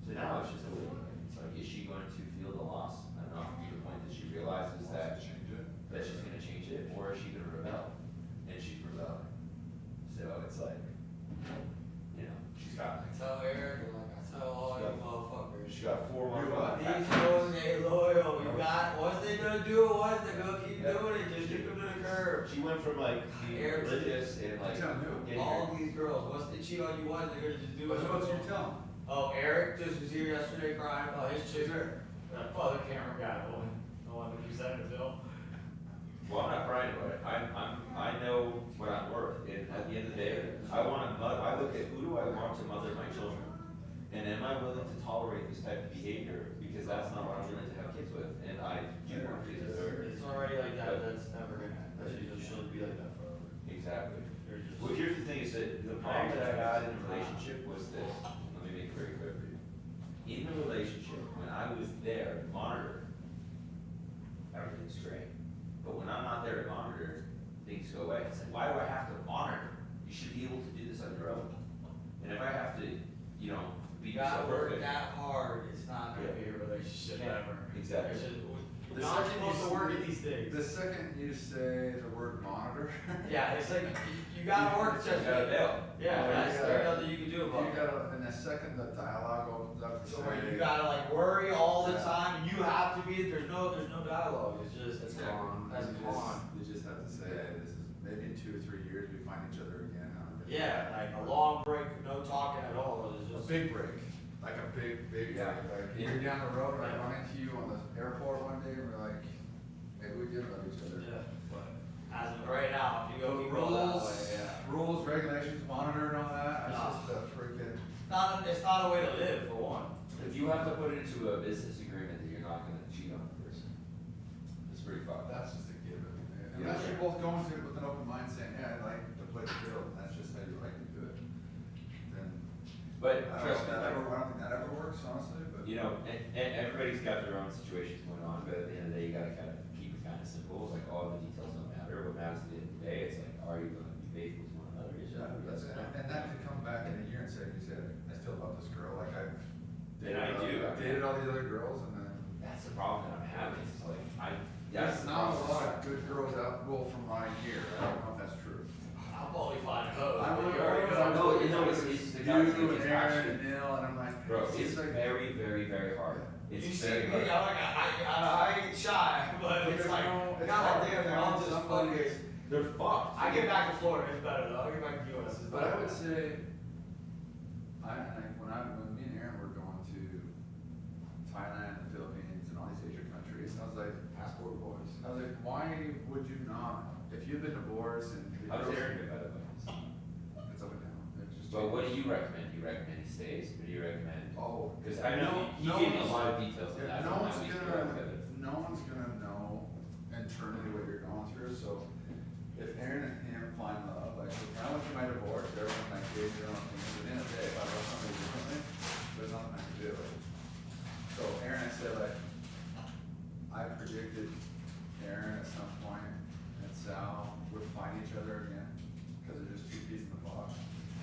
B: So now it's just a waiting game. It's like, is she going to feel the loss enough to the point that she realizes that she's going to change it, or is she going to rebel? And she's rebelling. So it's like, you know, she's got.
E: I tell Eric, like I tell all you motherfuckers.
B: She got 4 more.
E: These boys ain't loyal. You got, once they gonna do it once, they gonna keep doing it. Just kick them to the curb.
B: She went from like being
E: Eric's-
B: religious and like getting
E: All
B: her.
E: these girls, once they cheat on you once, they're gonna just do
C: But
E: it.
C: what's your tell?
E: Oh, Eric just was here yesterday crying about his chick. That father camera guy, the one that you sent it to.
B: Well, I'm not crying about it. I know what I'm worth, and at the end of the day, I look at who do I want to mother my children, and am I willing to tolerate this type of behavior, because that's not what I'm willing to have kids with, and I do want kids with her.
E: It's already like that, that's never gonna happen. She'll be like that forever.
B: Exactly.
E: They're just.
B: Well, here's the thing, is that the problem that I had in the relationship was this, let me make it very clear for you. In the relationship, when I was there to monitor, everything's great. But when I'm not there to monitor, things go away. It's like, why do I have to monitor? You should be able to do this on your own. And if I have to, you know, be
E: You gotta
B: so
E: work
B: perfect.
E: that hard, it's not gonna be a relationship ever.
B: Exactly.
E: It's just,
C: The
E: we're not
C: second
E: supposed
C: you
E: to work
C: s-
E: at these things.
C: The second you say the word monitor.
E: Yeah, it's like, you gotta work
B: You gotta bail.
E: Yeah, that's, there's nothing you can do
C: You
E: about it.
C: gotta, in a second, the dialogue opens up to
E: So where
C: say.
E: you gotta like worry all the
C: Yeah.
E: time, you have to be, there's no dialogue, it's just,
C: That's
E: that's
C: gone.
E: That's
C: You
E: gone.
C: You just have to say, hey, this is, maybe in 2 or 3 years, we find each other again.
E: Yeah, like a long break, no talking at all, it's
C: A
E: just.
C: big break, like a big break, like you're down the road and I run into you on the airport one day and we're like, maybe we did love each other.
E: Yeah, but as of right now, if you go,
C: But
E: you go that way, yeah.
C: rules, regulations, monitor and all that, it's
E: No.
C: just a freaking.
E: It's not a way to live, for one.
B: If you have to put it into a business agreement that you're not gonna cheat on a person, it's pretty fucked.
C: That's just a given.
B: Yeah.
C: Unless you're both going to it with an open mind saying, yeah, I'd like to play the field, and that's just how you like to do it. Then,
B: But But
G: I
B: trust me,
G: don't
B: like,
G: think that ever works, honestly, but.
B: you know, and everybody's got their own situations going on, but at the end of the day, you gotta kind of keep it kind of simple. It's like all the details don't matter. What matters at the end of the day, it's like, are you gonna be faithful to one another? Yes,
G: Yeah,
B: yes,
G: that's,
B: no.
G: and that could come back in a year and say, you said, I still love this girl, like I've.
B: And I do.
G: I've dated all these other girls and then.
B: That's the problem that I'm having. It's like
G: There's
B: that's the
G: not a
B: problem.
G: lot of good girls out, well, from my year, I don't know if that's true.
E: I'll probably find hoes.
G: I
E: but
G: would
E: you already know.
B: No, it's the guys that
G: You
B: get
G: and Aaron
B: traction.
G: and Neil, and I'm like.
B: Bro, it's
G: like.
B: very, very, very hard.
E: You
B: It's
E: see
B: very
E: me,
B: hard.
E: I ain't shy, but it's like,
G: It's
E: God
G: hard
E: damn,
G: to
E: they're all
G: find
E: just
G: somebody
E: fucking.
G: that's-
B: They're fucked.
E: I get back to Florida, it's better though. I'll get back to US. It's
G: But I
E: better.
G: would say, when me and Aaron were going to Thailand, the Philippines, and all these Asian countries, I was like,
E: Passport boys.
G: I was like, why would you not, if you've been divorced and. the
B: How does
G: girls-
B: Aaron do, by the way?
G: It's up and down, it's just.
B: But what do you recommend? Do you recommend he stays, or do you recommend?
G: Oh.
B: Because I know he gave me a lot of details on
G: Yeah,
B: that.
G: no
B: from
G: one's
B: how we
G: gonna,
B: grew up together.
G: no one's gonna know internally what you're going through, so if Aaron and him find love, like, when I went through my divorce, everyone like gave their own things, at the end of the day, if I love somebody differently, there's nothing I can do. So Aaron had said like, I predicted Aaron at some point and Sal would find each other again, cause they're just two peas in the pod,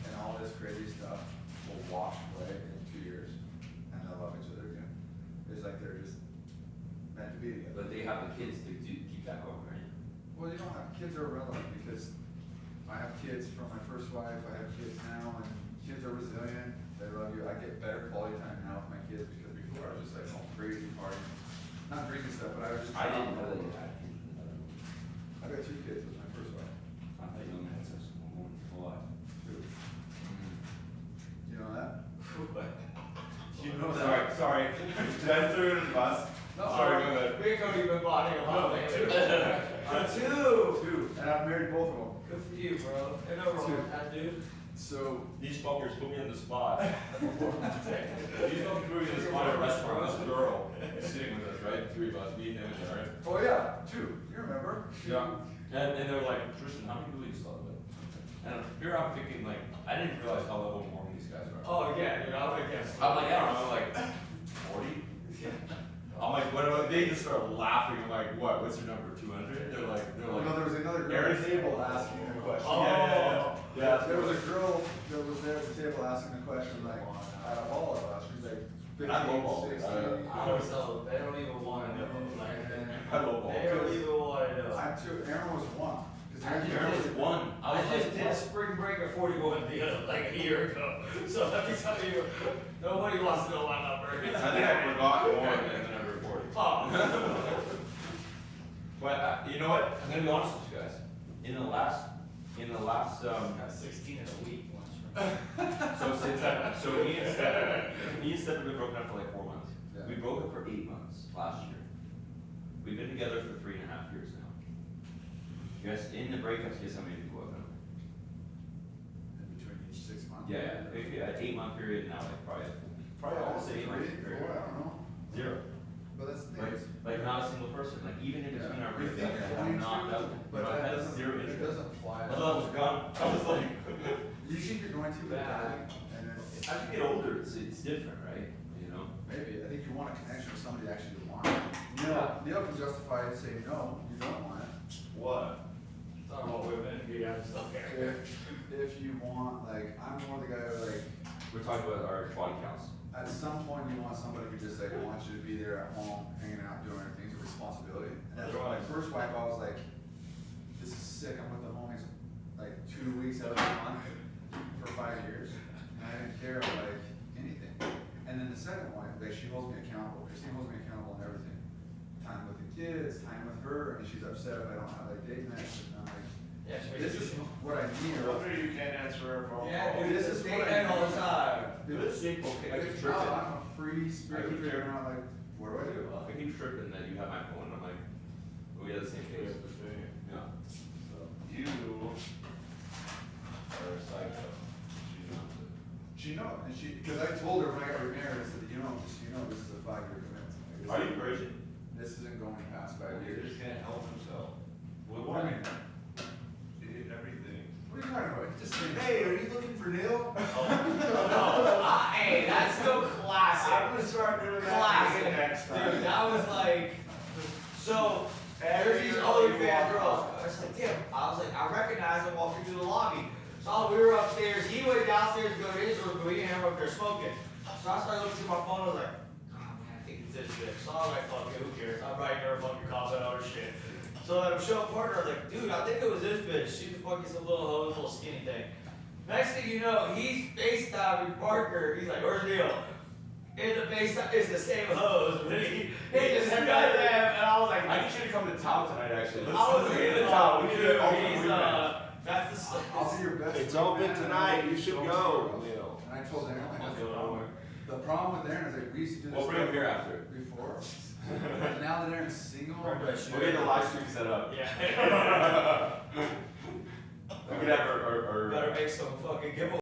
G: and all this crazy stuff will wash away in 2 years, and they'll love each other again. It's like they're just meant to be together.
B: But they have the kids to keep that going, right?
G: Well, you don't have, kids are irrelevant, because I have kids from my first wife, I have kids now, and kids are resilient, they love you, I get better quality time now with my kids, because before I was just like, oh, crazy party, not drinking stuff, but I was just.
B: I didn't know that you had kids with another one.
G: I got 2 kids with my first wife.
B: I thought you only had sex with one woman for life.
G: 2. You know that?
E: You
H: Sorry. Did I throw you under the bus?
G: No.
H: Sorry, go ahead.
E: We ain't gonna even body a lot
H: No,
E: later. 2.
G: 2, and I've married both of them.
E: Good for you, bro. Ain't no wrong with that, dude.
G: So,
H: These fuckers put me on the spot. These fuckers put me on the spot at a restaurant. This girl is sitting with us, right? 3 of us, me, him, and Jared.
G: oh yeah, 2, you remember?
H: Yeah. And they're like, Trisian, how many people do you slept with? And here I'm thinking, like, I didn't realize how level Mormon these guys are.
E: Oh, yeah, dude, I'm against.
H: I'm like, I don't know, like 40? I'm like, what? They just start laughing. I'm like, what? What's your number? 200? They're like,
G: No, there was another girl
H: Aaron?
G: at the table asking a question.
H: Yeah.
G: There was a girl that was there at the table asking the question, like, out of all of us, she's like 15,
H: I love all this.
G: 16.
E: I don't know, they don't even wanna know, like,
H: I love all
E: they don't
H: this.
E: even wanna know.
G: I'm 2, Aaron was 1. 'Cause
H: Aaron was one.
E: I just did spring break at 41 like a year ago, so let me tell you, nobody wants to know my number.
H: I think I forgot one and then I reported.
E: Oh.
H: But you know what? I'm gonna be honest with you guys. In the last,
E: Got 16 in a week once.
H: so me and Steph have been broken up for like 4 months.
G: Yeah.
B: We broke up for 8 months last year. We've been together for 3.5 years now. Yes, in the breakups, guess how many people have been?
G: In between each 6 months.
B: Yeah, maybe an 8-month period now, like probably almost 8 months
G: 3, 4,
B: period.
G: I don't know.
B: 0.
G: But that's the thing.
B: Like,
G: is-
B: like not a single person. Like even in between our
G: You think
B: breakups,
G: you're
B: I'm
G: going
B: not
G: to,
B: out.
G: but
B: I
G: that
B: had
G: doesn't,
B: zero
G: it
B: interest.
G: doesn't fly.
B: I thought I was gone. I was like,
G: You think you're going to, but
E: Bad.
G: and it's,
B: as you get older, it's different, right? You know.
G: maybe, I think you want a connection with somebody that actually want it. Neil can justify it and say, no, you don't want it.
H: What?
E: Talking about women, yeah, I'm still here.
G: If you want, like, I'm more the guy who, like,
B: We're talking about our body counts.
G: at some point you want somebody who just like wants you to be there at home, hanging out, doing things with responsibility. And that's why my first wife, I was like, this is sick, I'm with the homies like 2 weeks out of the month for 5 years. And I didn't care like anything. And then the second wife, like she holds me accountable. Christine holds me accountable on everything. Time with the kids, time with her, and she's upset if I don't have like date nights. And I'm like,
E: Yeah, she
G: this
E: makes
G: is
E: you.
G: what I need.
H: You can't answer her phone.
E: Yeah, dude,
G: This
E: this
G: is
E: is
G: what I
E: date all the
G: need.
E: time.
B: It's simple. I keep
G: If
B: tripping.
G: not, I'm a free spirit
B: I keep
G: figuring out like, what do I do?
B: I keep tripping that you have my phone. I'm like, we have the same
H: Okay,
B: face.
H: the thing.
B: Yeah.
H: So you are a psycho. She's not.
G: She knows, and she, because I told her when I got remarried, I said, you know, just so you know, this is a 5-year commitment. Like,
H: Are you Christian?
G: This isn't going past 5
H: He
G: years.
H: just can't help himself.
G: What do you mean?
H: Everything.
G: What are you talking about? Just say, hey, are you looking for Neil?
E: No, smoking weed, and they're smoking. So I started looking through my phone, I was like, oh man, I think it's this bitch. So I was like, fuck it, who cares? I'm writing her a fucking comment on her shit. So I'm showing partner, I was like, dude, I think it was this bitch. She was fucking some little hoe, little skinny thing. Next thing you know, he's FaceTiming Parker. He's like, where's the deal? And the FaceTime is the same hose. He just got them, and I was like,
H: I need you to come to town tonight, actually.
E: I was in the town. That's the stuff.
G: I'll be your best.
D: It's
G: friend,
D: open
G: man.
D: tonight, you should go.
G: And I told Aaron, like, the problem with Aaron is like we used to do this.
H: We'll bring him here after.
G: Before. But now that Aaron's single,
H: We'll get the live stream set up.
E: Yeah.
H: We can have our
E: Better make some fucking giveaway.